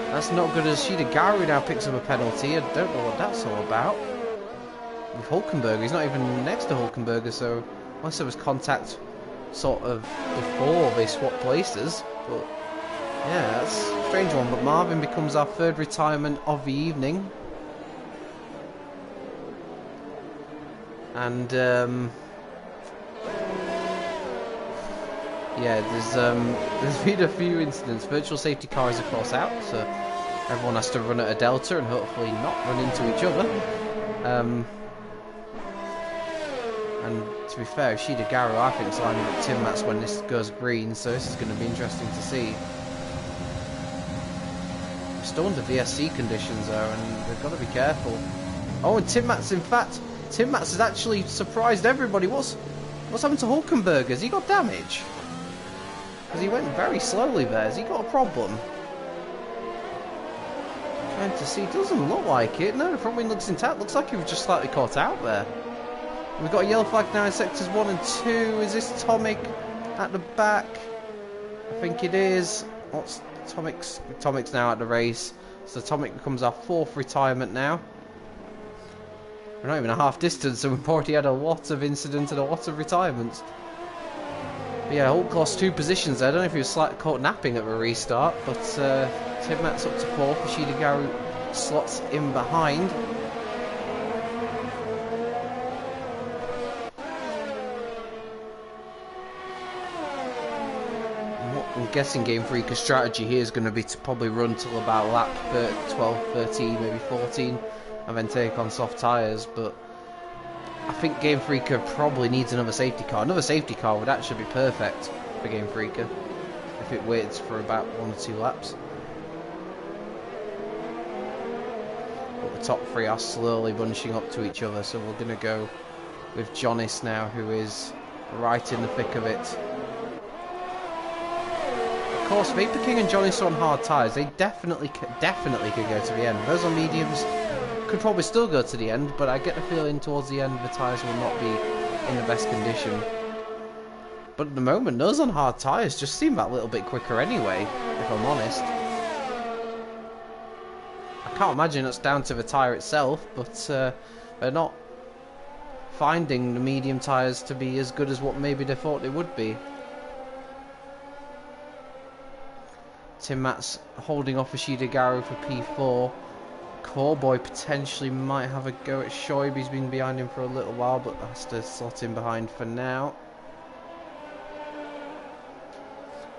That's not good, as Ashida Garu now picks up a penalty. I don't know what that's all about. With Hulkenberg, he's not even next to Hulkenberg, so unless there was contact sort of before they swapped places. But yeah, that's a strange one. But Marvin becomes our 3rd retirement of the evening. And yeah, there's been a few incidents. Virtual safety car is of course out, so everyone has to run at a delta and hopefully not run into each other. And to be fair, Ashida Garu I think is lining up Tim Matz when this goes green, so this is going to be interesting to see. We're still under VSC conditions though, and we've got to be careful. Oh, and Tim Matz, in fact, Tim Matz has actually surprised everybody. What's happened to Hulkenberg? Has he got damage? Because he went very slowly there. Has he got a problem? Trying to see. Doesn't look like it. No, the front wing looks intact. Looks like he was just slightly caught out there. We've got a yellow flag now in sectors 1 and 2. Is this Tomic at the back? I think it is. What's Tomic's? Tomic's now at the race. So Tomic becomes our 4th retirement now. We're not even a half distance, and we've already had a lot of incidents and a lot of retirements. But yeah, Hulk lost 2 positions there. I don't know if he was slightly caught napping at the restart, but Tim Matz up to 4th, Ashida Garu slots in behind. I'm guessing Game Freaker's strategy here is going to be to probably run till about lap 12, 13, maybe 14, and then take on soft tyres, but I think Game Freaker probably needs another safety car. Another safety car would actually be perfect for Game Freaker if it waits for about 1 or 2 laps. But the top 3 are slowly bunching up to each other, so we're going to go with Jonis now, who is right in the thick of it. Of course, Vapor King and Jonis are on hard tyres. They definitely could go to the end. Those on mediums could probably still go to the end, but I get the feeling towards the end the tyres will not be in the best condition. But at the moment, those on hard tyres just seem that little bit quicker anyway, if I'm honest. I can't imagine it's down to the tyre itself, but they're not finding the medium tyres to be as good as what maybe they thought they would be. Tim Matz holding off Ishidagarou for P4. Callboy potentially might have a go at Shoaib. He's been behind him for a little while, but has to slot in behind for now.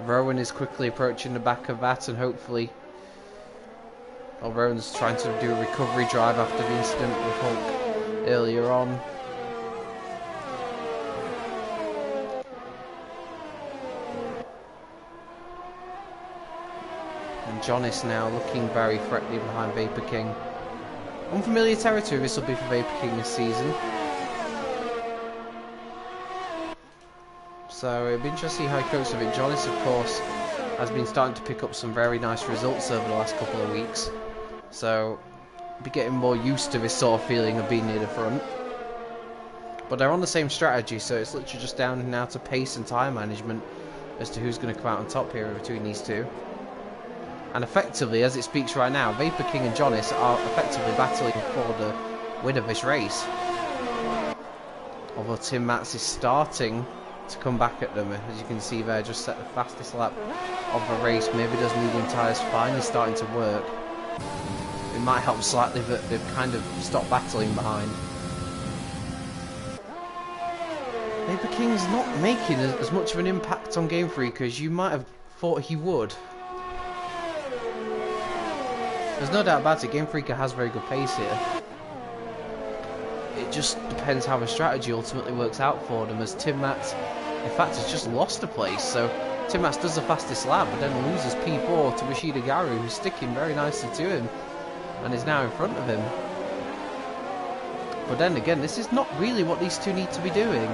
Rowan is quickly approaching the back of that, and hopefully... Well, Rowan's trying to do a recovery drive after the incident with Hulk earlier on. And Jonis now looking very threatening behind Vapor King. Unfamiliar territory this will be for Vapor King this season. So it'll be interesting to see how he copes with it. Jonis, of course, has been starting to pick up some very nice results over the last couple of weeks. So be getting more used to this sort of feeling of being near the front. But they're on the same strategy, so it's literally just down now to pace and tyre management as to who's going to come out on top here between these two. And effectively, as it speaks right now, Vapor King and Jonis are effectively battling for the win of this race. Although Tim Matz is starting to come back at them, as you can see there, just set the fastest lap of the race. Maybe those medium tyres finally starting to work. It might help slightly that they've kind of stopped battling behind. Vapor King's not making as much of an impact on Game Freak as you might have thought he would. There's no doubt about it, Game Freaker has very good pace here. It just depends how the strategy ultimately works out for them, as Tim Matz, in fact, has just lost a place. So Tim Matz does the fastest lap, but then loses P4 to Ishidagarou, who's sticking very nicely to him, and is now in front of him. But then again, this is not really what these two need to be doing.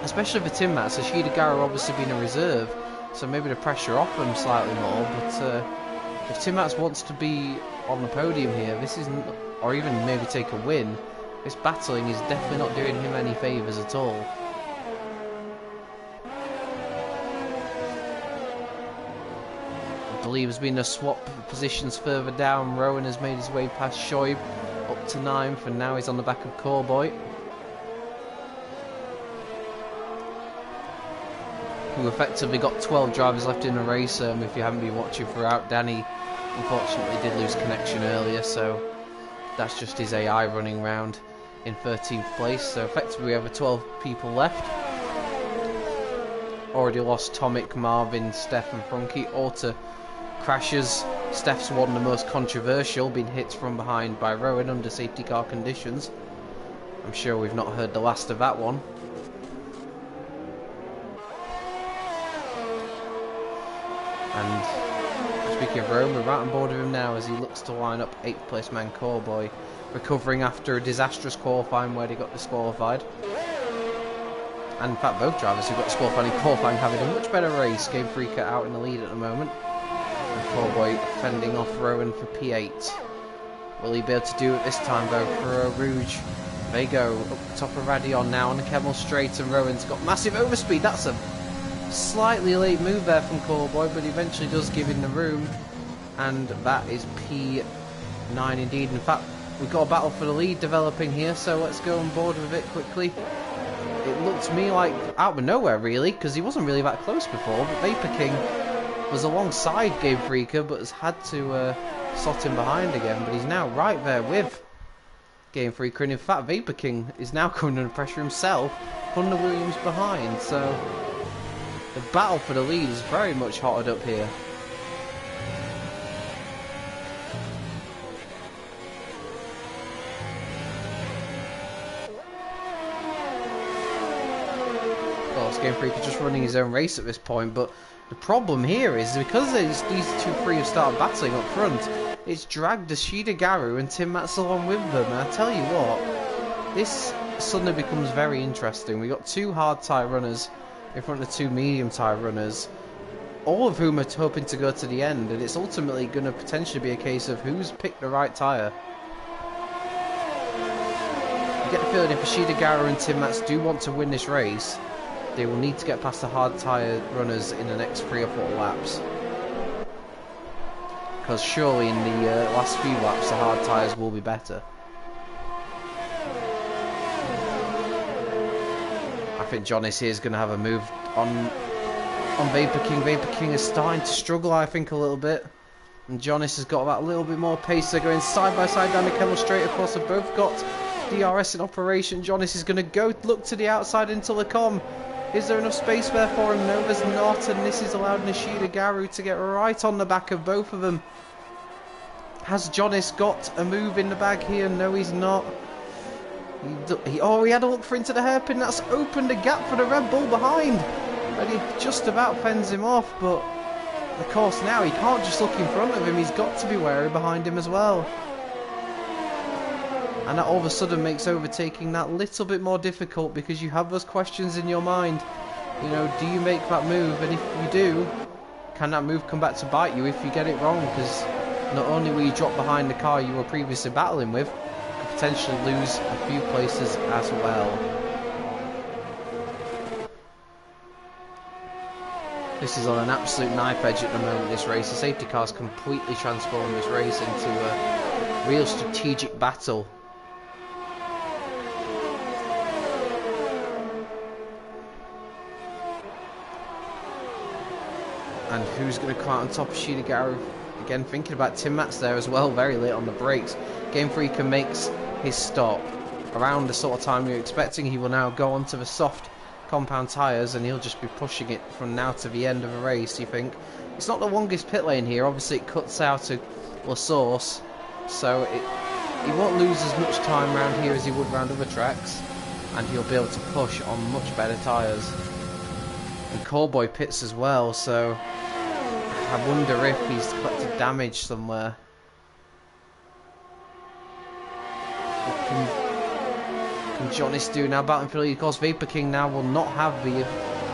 Especially for Tim Matz, Ishidagarou obviously being a reserve, so maybe the pressure off him slightly more, but if Tim Matz wants to be on the podium here, this isn't, or even maybe take a win, this battling is definitely not doing him any favours at all. I believe there's been a swap of positions further down. Rowan has made his way past Shoaib up to 9th, and now he's on the back of Callboy, who effectively got 12 drivers left in the race. If you haven't been watching throughout, Danny unfortunately did lose connection earlier, so that's just his AI running round in 13th place. So effectively we have 12 people left. Already lost Tomic, Marvin, Steph and Frunky, all to crashes. Steph's one of the most controversial, being hit from behind by Rowan under safety car conditions. I'm sure we've not heard the last of that one. And speaking of Rome, we're right on board with him now as he looks to line up 8th place man Callboy, recovering after a disastrous qualifying where they got disqualified. And in fact, both drivers who got disqualified in qualifying having a much better race. Game Freaker out in the lead at the moment, and Callboy fending off Rowan for P8. Will he be able to do it this time though for Rouge? They go up the top of Radion now on the Kemmel straight, and Rowan's got massive overspeed. That's a slightly late move there from Callboy, but eventually does give him the room, and that is P9 indeed. In fact, we've got a battle for the lead developing here, so let's go on board with it quickly. It looked to me like out of nowhere really, because he wasn't really that close before, but Vapor King was alongside Game Freaker, but has had to slot him behind again. But he's now right there with Game Freaker, and in fact Vapor King is now coming under pressure himself. Hunter Williams behind, so the battle for the lead is very much hotted up here. Game Freak is just running his own race at this point, but the problem here is because these two three have started battling up front, it's dragged Ashida Garu and Tim Matz along with them, and I tell you what, this suddenly becomes very interesting. We got two hard tyre runners in front of two medium tyre runners, all of whom are hoping to go to the end, and it's ultimately going to potentially be a case of who's picked the right tyre. You get the feeling if Ashida Garu and Tim Matz do want to win this race, they will need to get past the hard tyre runners in the next 3 or 4 laps. Because surely in the last few laps the hard tyres will be better. I think Jonas here is going to have a move on Vapor King. Vapor King is starting to struggle, I think, a little bit. And Jonas has got that little bit more pace. They're going side by side down the Kemmel Straight. Of course, they've both got DRS in operation. Jonas is going to go look to the outside into the com. Is there enough space there for him? No, there's not, and this is allowed Nishida Garu to get right on the back of both of them. Has Jonas got a move in the bag here? No, he's not. He had a look for into the hairpin. That's opened a gap for the Red Bull behind. And he just about fends him off, but of course now he can't just look in front of him. He's got to be wary behind him as well. And that all of a sudden makes overtaking that little bit more difficult, because you have those questions in your mind. You know, do you make that move? And if you do, can that move come back to bite you if you get it wrong? Because not only will you drop behind the car you were previously battling with, you could potentially lose a few places as well. This is on an absolute knife edge at the moment, this race. The safety car's completely transformed this race into a real strategic battle. And who's going to come out on top of Ashida Garu? Again, thinking about Tim Matz there as well, very late on the brakes. Game Freaker makes his stop around the sort of time you're expecting. He will now go onto the soft compound tyres, and he'll just be pushing it from now to the end of the race, you think. It's not the longest pit lane here. Obviously, it cuts out to La Source, so he won't lose as much time around here as he would around other tracks, and he'll be able to push on much better tyres. And Callboy pits as well, so I wonder if he's collected damage somewhere. What can Jonas do now? Battling for the lead. Of course, Vapor King now will not have the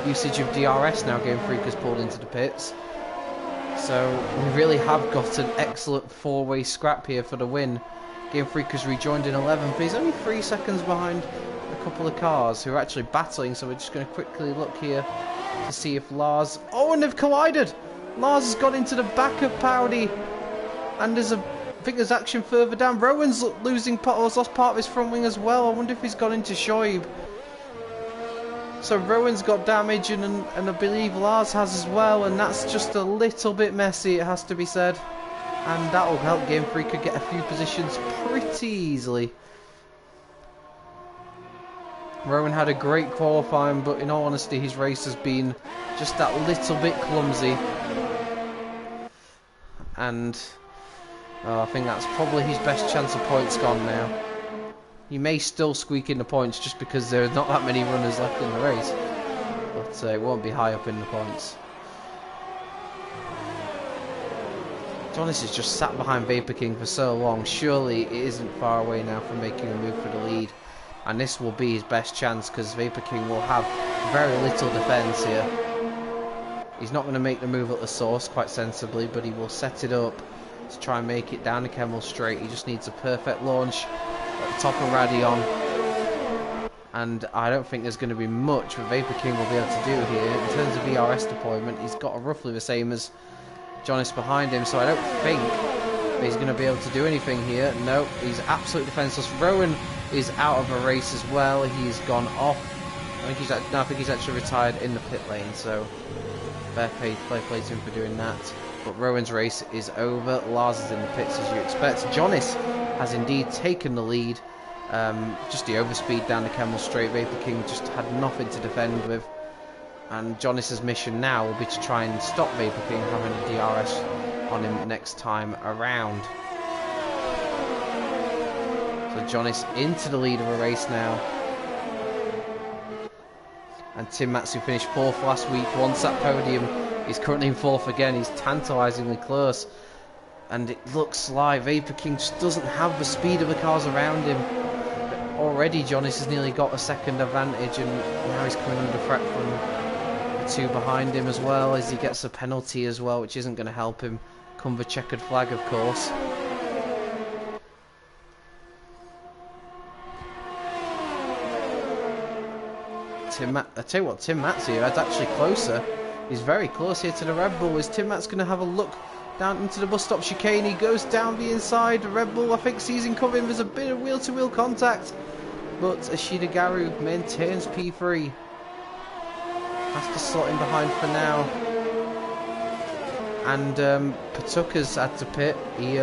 usage of DRS now. Game Freaker's pulled into the pits. So we really have got an excellent four-way scrap here for the win. Game Freaker's rejoined in 11th, but he's only 3 seconds behind a couple of cars who are actually battling. So we're just going to quickly look here to see if Lars... Oh, and they've collided! Lars has got into the back of Powdy, and there's I think there's action further down. Rowan's lost part of his front wing as well. I wonder if he's gone into Shoaib. So Rowan's got damage, and I believe Lars has as well, and that's just a little bit messy, it has to be said. And that will help Game Freaker get a few positions pretty easily. Rowan had a great qualifying, but in all honesty his race has been just that little bit clumsy. And I think that's probably his best chance of points gone now. He may still squeak in the points just because there's not that many runners left in the race, but it won't be high up in the points. Jonas has just sat behind Vapor King for so long. Surely it isn't far away now from making a move for the lead, and this will be his best chance because Vapor King will have very little defence here. He's not going to make the move at the source quite sensibly, but he will set it up to try and make it down the Kemmel Straight. He just needs a perfect launch at the top of Radion, and I don't think there's going to be much that Vapor King will be able to do here. In terms of ERS deployment, he's got roughly the same as Jonas behind him, so I don't think he's going to be able to do anything here. No, he's absolutely defenseless. Rowan is out of a race as well. He's gone off. I think he's actually retired in the pit lane, so fair play to him for doing that. But Rowan's race is over. Lars is in the pits as you expect. Jonis has indeed taken the lead. Just the overspeed down the Kemmel Straight. Vapor King just had nothing to defend with. And Jonis's mission now will be to try and stop Vapor King having a DRS on him next time around. So Jonis into the lead of a race now. And Tim Matz, who finished 4th last week, wants that podium. He's currently in 4th again. He's tantalisingly close. And it looks like Vapor King just doesn't have the speed of the cars around him. But already Jonis has nearly got a second advantage, and now he's coming under threat from the 2 behind him as well, as he gets a penalty as well, which isn't going to help him come the checkered flag, of course. I tell you what, Tim Matz here is actually closer. He's very close here to the Red Bull. Is Tim Matz going to have a look down into the bus stop chicane? He goes down the inside. The Red Bull, I think, sees him coming. There's a bit of wheel-to-wheel contact, but Ashida Garu maintains P3. Has to slot in behind for now. And Patuka's had to pit. He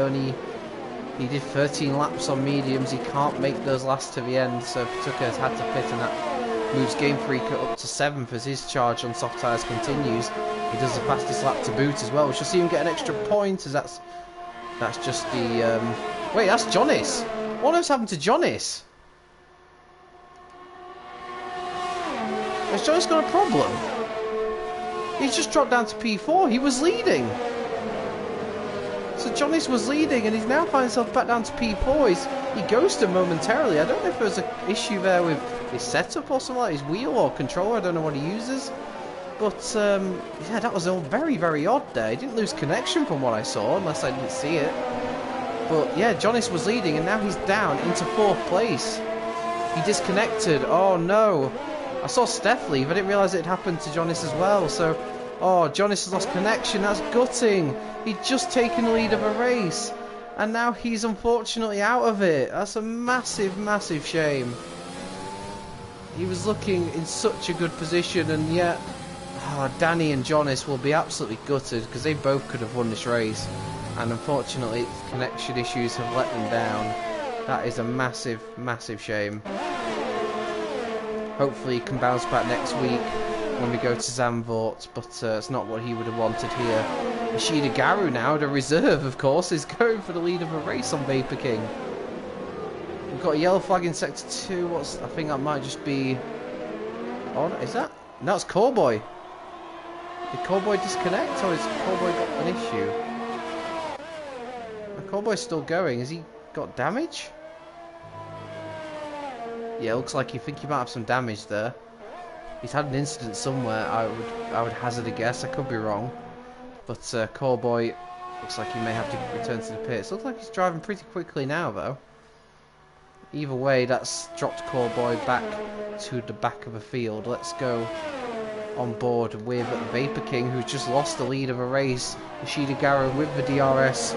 did 13 laps on mediums. He can't make those last to the end, so Patuka has had to pit, and that moves Game Freak up to 7th as his charge on soft tyres continues. He does the fastest lap to boot as well. We shall see him get an extra point, as that's just the... Wait, that's Jonis. What has happened to Jonis? Has Jonis got a problem? He's just dropped down to P4. He was leading. So Jonis was leading, and he's now finding himself back down to P4. He ghosted momentarily. I don't know if there's an issue there with his setup or something, like his wheel or controller. I don't know what he uses. But, yeah, that was all very, very odd there. He didn't lose connection from what I saw, unless I didn't see it. But, yeah, Jonis was leading, and now he's down into 4th place. He disconnected. Oh, no. I saw Steph leave. I didn't realise it had happened to Jonis as well. So, oh, Jonis has lost connection. That's gutting. He'd just taken the lead of a race, and now he's unfortunately out of it. That's a massive, massive shame. He was looking in such a good position, and yet Danny and Jonis will be absolutely gutted, because they both could have won this race, and unfortunately connection issues have let them down. That is a massive, massive shame. Hopefully he can bounce back next week when we go to Zandvoort, but it's not what he would have wanted here. Ishida Garu now, the reserve of course, is going for the lead of a race on Vapor King. We've got a yellow flag in sector 2. I think that might just be... Oh, is that? No, it's Cowboy. Did Cowboy disconnect, or has Cowboy got an issue? The Cowboy's still going. Has he got damage? Yeah, looks like you think he might have some damage there. He's had an incident somewhere. I would hazard a guess. I could be wrong, but Cowboy looks like he may have to return to the pits. Looks like he's driving pretty quickly now, though. Either way, that's dropped Cowboy back to the back of the field. Let's go on board with Vapor King, who's just lost the lead of a race. Ishida Garu with the DRS,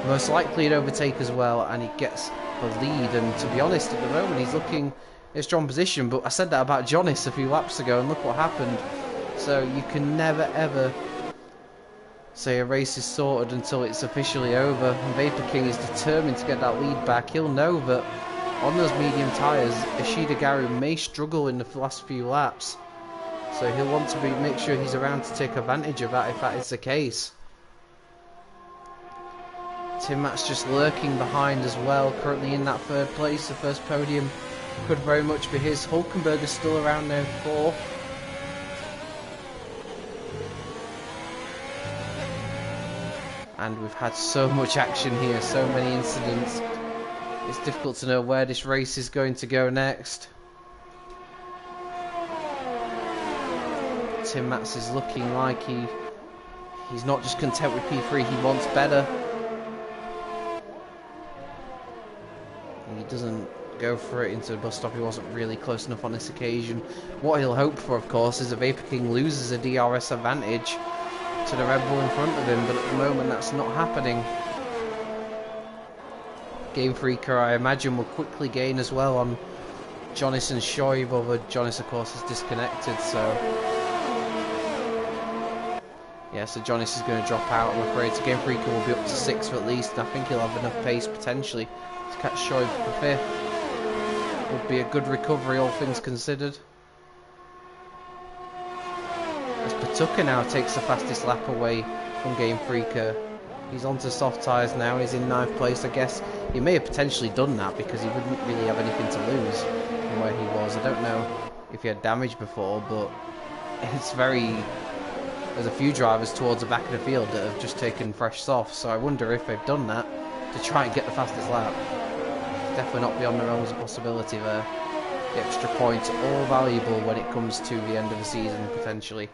most likely an overtake as well, and he gets the lead. And to be honest, at the moment he's looking in a strong position, but I said that about Jonis a few laps ago, and look what happened. So you can never ever say a race is sorted until it's officially over, and Vapor King is determined to get that lead back. He'll know that on those medium tyres, Ishida Garu may struggle in the last few laps, so he'll want to make sure he's around to take advantage of that if that is the case. Tim Matz just lurking behind as well, currently in that 3rd place. The first podium could very much be his. Hulkenberg still around there 4th. And we've had so much action here, so many incidents. It's difficult to know where this race is going to go next. Tim Matz is looking like he's not just content with P3, he wants better. And he doesn't go for it into the bus stop. He wasn't really close enough on this occasion. What he'll hope for, of course, is that Vapor King loses a DRS advantage to the Red Bull in front of him, but at the moment that's not happening. Game Freaker, I imagine, will quickly gain as well on Jonis and Shoaib, but Jonis, of course, is disconnected, so Yeah, so Jonas is going to drop out, I'm afraid. So Game Freaker will be up to 6th at least, and I think he'll have enough pace potentially to catch Shoaib for 5th. Would be a good recovery, all things considered. As Patuka now takes the fastest lap away from Game Freaker. He's onto soft tyres now, he's in 9th place. I guess he may have potentially done that because he wouldn't really have anything to lose from where he was. I don't know if he had damage before, but it's very... There's a few drivers towards the back of the field that have just taken fresh softs, so I wonder if they've done that to try and get the fastest lap. Definitely not beyond the realms of possibility there. The extra points all valuable when it comes to the end of the season, potentially.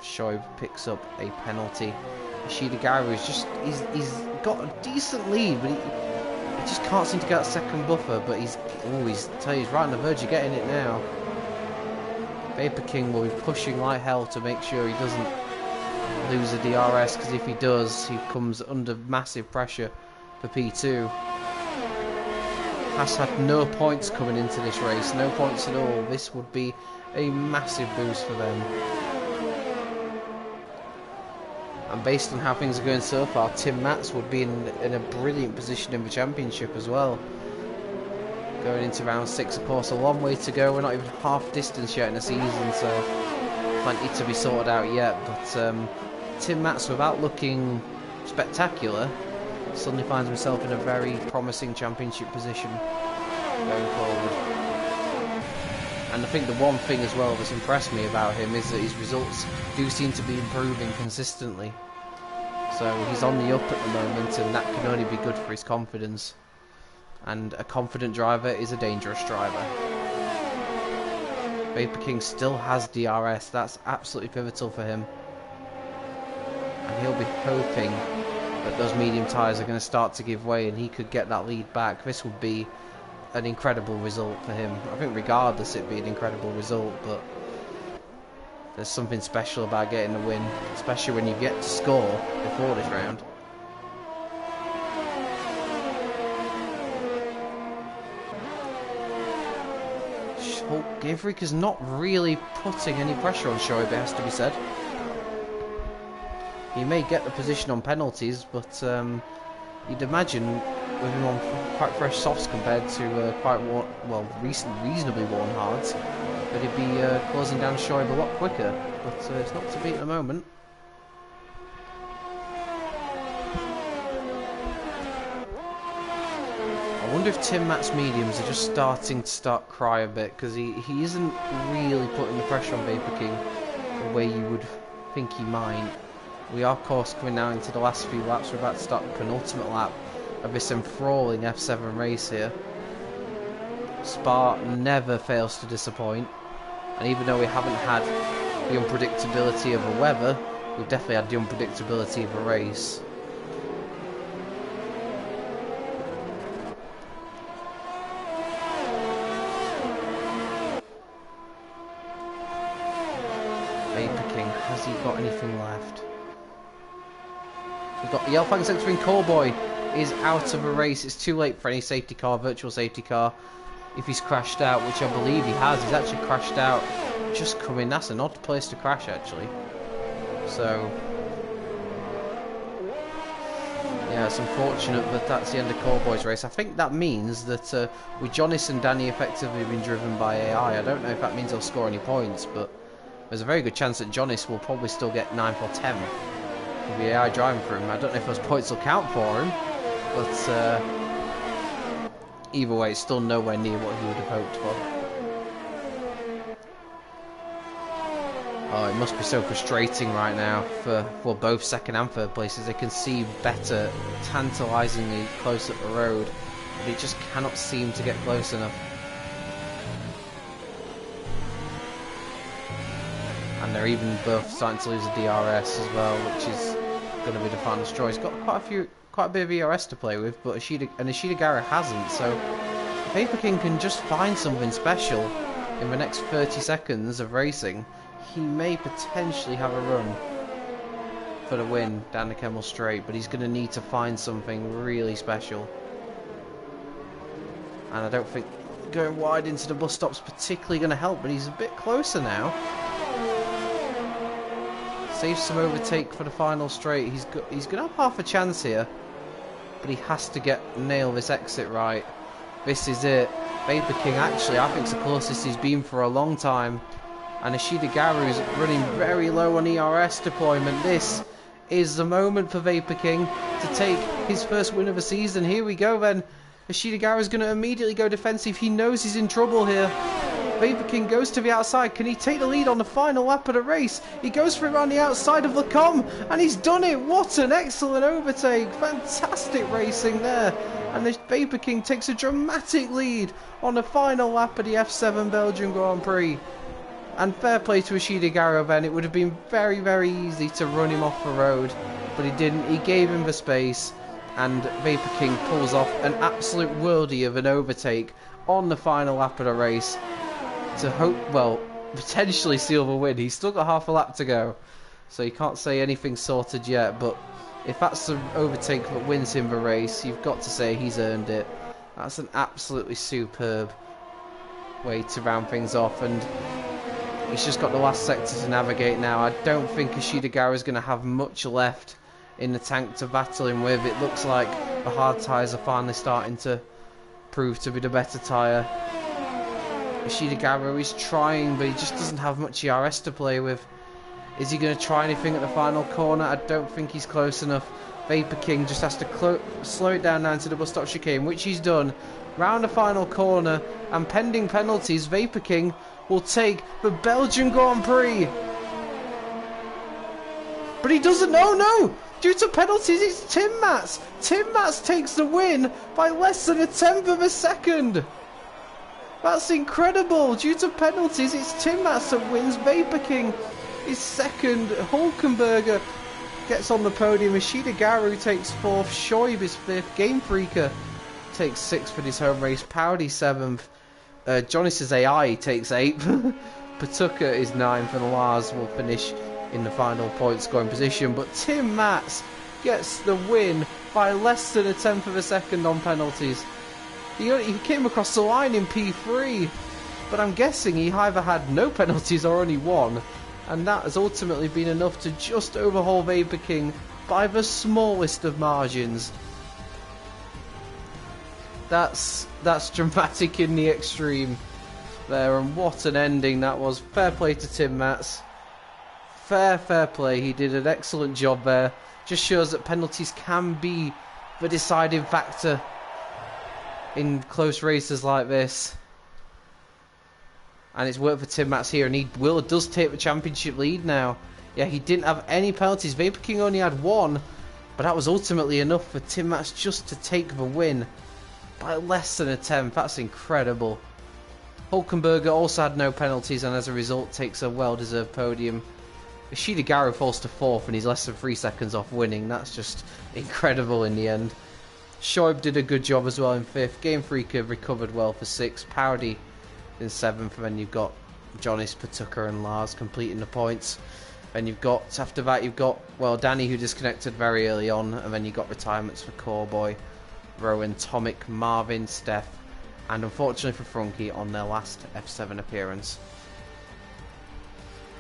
Shoaib picks up a penalty. Ishidigaru is just... He's got a decent lead, but he just can't seem to get that second buffer, but he's right on the verge of getting it now. Vapor King will be pushing like hell to make sure he doesn't lose a DRS, because if he does, he comes under massive pressure for P2. Has had no points coming into this race, no points at all. This would be a massive boost for them. And based on how things are going so far, Tim Matz would be in a brilliant position in the championship as well. Going into round 6, of course, a long way to go. We're not even half distance yet in the season, so plenty to be sorted out yet. But Tim Matz, without looking spectacular, suddenly finds himself in a very promising championship position going forward. And I think the one thing as well that's impressed me about him is that his results do seem to be improving consistently. So he's on the up at the moment, and that can only be good for his confidence. And a confident driver is a dangerous driver. Vapor King still has DRS, that's absolutely pivotal for him. And he'll be hoping that those medium tyres are going to start to give way and he could get that lead back. This would be an incredible result for him. I think regardless it'd be an incredible result, but there's something special about getting the win, especially when you get to score before this round. Game Freaker's not really putting any pressure on Shoaib, it has to be said. He may get the position on penalties, but you'd imagine with him on quite fresh softs compared to quite reasonably worn hards, that he'd be closing down Shoaib a lot quicker, but it's not to be at the moment. I wonder if Tim Matt's mediums are just starting to cry a bit, because he isn't really putting the pressure on Vapor King the way you would think he might. We are, of course, coming now into the last few laps. We're about to start the penultimate lap of this enthralling F7 race here. Spa never fails to disappoint, and even though we haven't had the unpredictability of the weather, we've definitely had the unpredictability of the race. Vapor King, has he got anything left? We've got the Yellfang Sector Callboy is out of a race. It's too late for any safety car, virtual safety car. If he's crashed out, which I believe he has, he's actually crashed out just coming. That's an odd place to crash, actually. So, yeah, it's unfortunate, but that's the end of Callboy's race. I think that means that with Jonas and Danny effectively being driven by AI, I don't know if that means they'll score any points, but there's a very good chance that Jonas will probably still get 9th or 10th with the AI driving for him. I don't know if those points will count for him, but either way, it's still nowhere near what he would have hoped for. Oh, it must be so frustrating right now for both second and third places. They can see better, tantalisingly close up the road, but it just cannot seem to get close enough. And they're even both starting to lose a DRS as well, which is going to be the final straw. He's got quite a bit of ERS to play with, but Ishidigaru hasn't, so if Vapor King can just find something special in the next 30 seconds of racing, he may potentially have a run for the win down the Kemmel Straight, but he's going to need to find something really special. And I don't think going wide into the bus stop's particularly going to help, but he's a bit closer now. Saves some overtake for the final straight. He's going to have half a chance here, but he has to nail this exit right. This is it. Vapor King, actually, I think it's the closest he's been for a long time. And Ishida Garu's running very low on ERS deployment. This is the moment for Vapor King to take his first win of the season. Here we go then. Ishida Garu's going to immediately go defensive. He knows he's in trouble here. Vapor King goes to the outside. Can he take the lead on the final lap of the race? He goes for it around the outside of Lacombe, and he's done it. What an excellent overtake. Fantastic racing there. And the Vapor King takes a dramatic lead on the final lap of the F7 Belgium Grand Prix. And fair play to Ishida Garu then. It would have been very, very easy to run him off the road, but he didn't. He gave him the space, and Vapor King pulls off an absolute worldie of an overtake on the final lap of the race to hope, well, potentially seal the win. He's still got half a lap to go, so you can't say anything's sorted yet, but if that's the overtake that wins him the race, you've got to say he's earned it. That's an absolutely superb way to round things off, and he's just got the last sector to navigate now. I don't think Ishida Garu is going to have much left in the tank to battle him with. It looks like the hard tyres are finally starting to prove to be the better tyre. Ishida Garu is trying, but he just doesn't have much ERS to play with. Is he going to try anything at the final corner? I don't think he's close enough. Vapor King just has to slow it down now into the bus stop chicane, which he's done. Round the final corner, and pending penalties, Vapor King will take the Belgian Grand Prix. But he doesn't. Oh no! Due to penalties, it's Tim Mats. Tim Mats takes the win by less than a tenth of a second. That's incredible. Due to penalties, it's Tim Mats that wins. Vapor King is second. Hulkenberger gets on the podium. Ishida Garu takes fourth. Shoaib is fifth. Game Freaker takes sixth for his home race. Powdy seventh. Jonas' AI takes eighth. Patuka is ninth, and Lars will finish in the final point scoring position. But Tim Mats gets the win by less than a tenth of a second on penalties. He came across the line in P3, but I'm guessing he either had no penalties or only one, and that has ultimately been enough to just overhaul Vapor King by the smallest of margins. That's dramatic in the extreme there, and what an ending that was. Fair play to Tim Mats. Fair play. He did an excellent job there. Just shows that penalties can be the deciding factor in close races like this. And it's worked for Tim Mats here, and he does take the championship lead now. Yeah, he didn't have any penalties. Vapor King only had one, but that was ultimately enough for Tim Mats just to take the win by less than a tenth. That's incredible. Hulkenberger also had no penalties, and as a result takes a well-deserved podium. Ishida Garu falls to fourth, and he's less than 3 seconds off winning. That's just incredible in the end. Shoaib did a good job as well in fifth. Game Freaker recovered well for sixth. Powdy in seventh. And then you've got Jonas, Patuka and Lars completing the points. Then you've got, after that, you've got, well, Danny, who disconnected very early on. And then you've got retirements for Coreboy, Rowan, Tomic, Marvin, Steph, and unfortunately for Frunky on their last F7 appearance.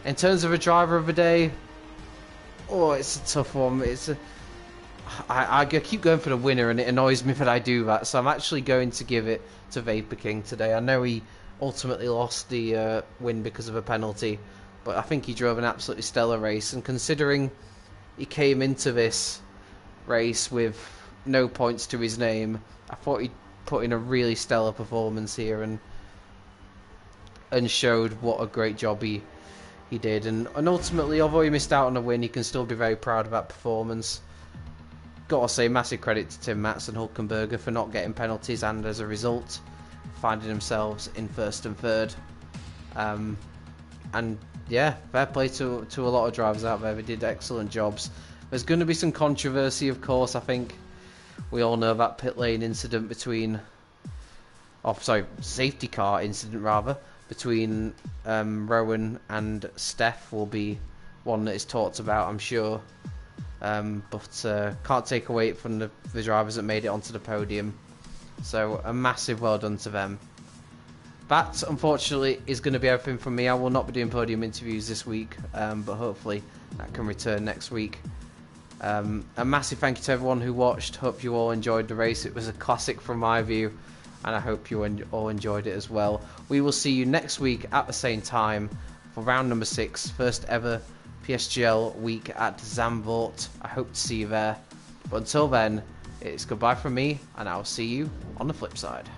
In terms of a driver of the day, oh, it's a tough one. I keep going for the winner, and it annoys me that I do that, so I'm actually going to give it to Vapor King today. I know he ultimately lost the win because of a penalty, but I think he drove an absolutely stellar race, and considering he came into this race with no points to his name, I thought he'd put in a really stellar performance here and showed what a great job he did, and ultimately, although he missed out on a win, he can still be very proud of that performance. Gotta say, massive credit to Tim Mats and Hulkenberger for not getting penalties, and as a result finding themselves in first and third. And yeah, fair play to a lot of drivers out there. They did excellent jobs. There's going to be some controversy, of course. I think we all know that pit lane incident between, safety car incident rather, between Rowan and Steph will be one that is talked about, I'm sure. But can't take away from the drivers that made it onto the podium. So a massive well done to them. that unfortunately is going to be everything from me. I will not be doing podium interviews this week, but hopefully that can return next week. A massive thank you to everyone who watched. Hope you all enjoyed the race. It was a classic from my view, and I hope you all enjoyed it as well. We will see you next week at the same time for round number 6, first ever PSGL week at Zandvoort. I hope to see you there. But until then, it's goodbye from me, and I'll see you on the flip side.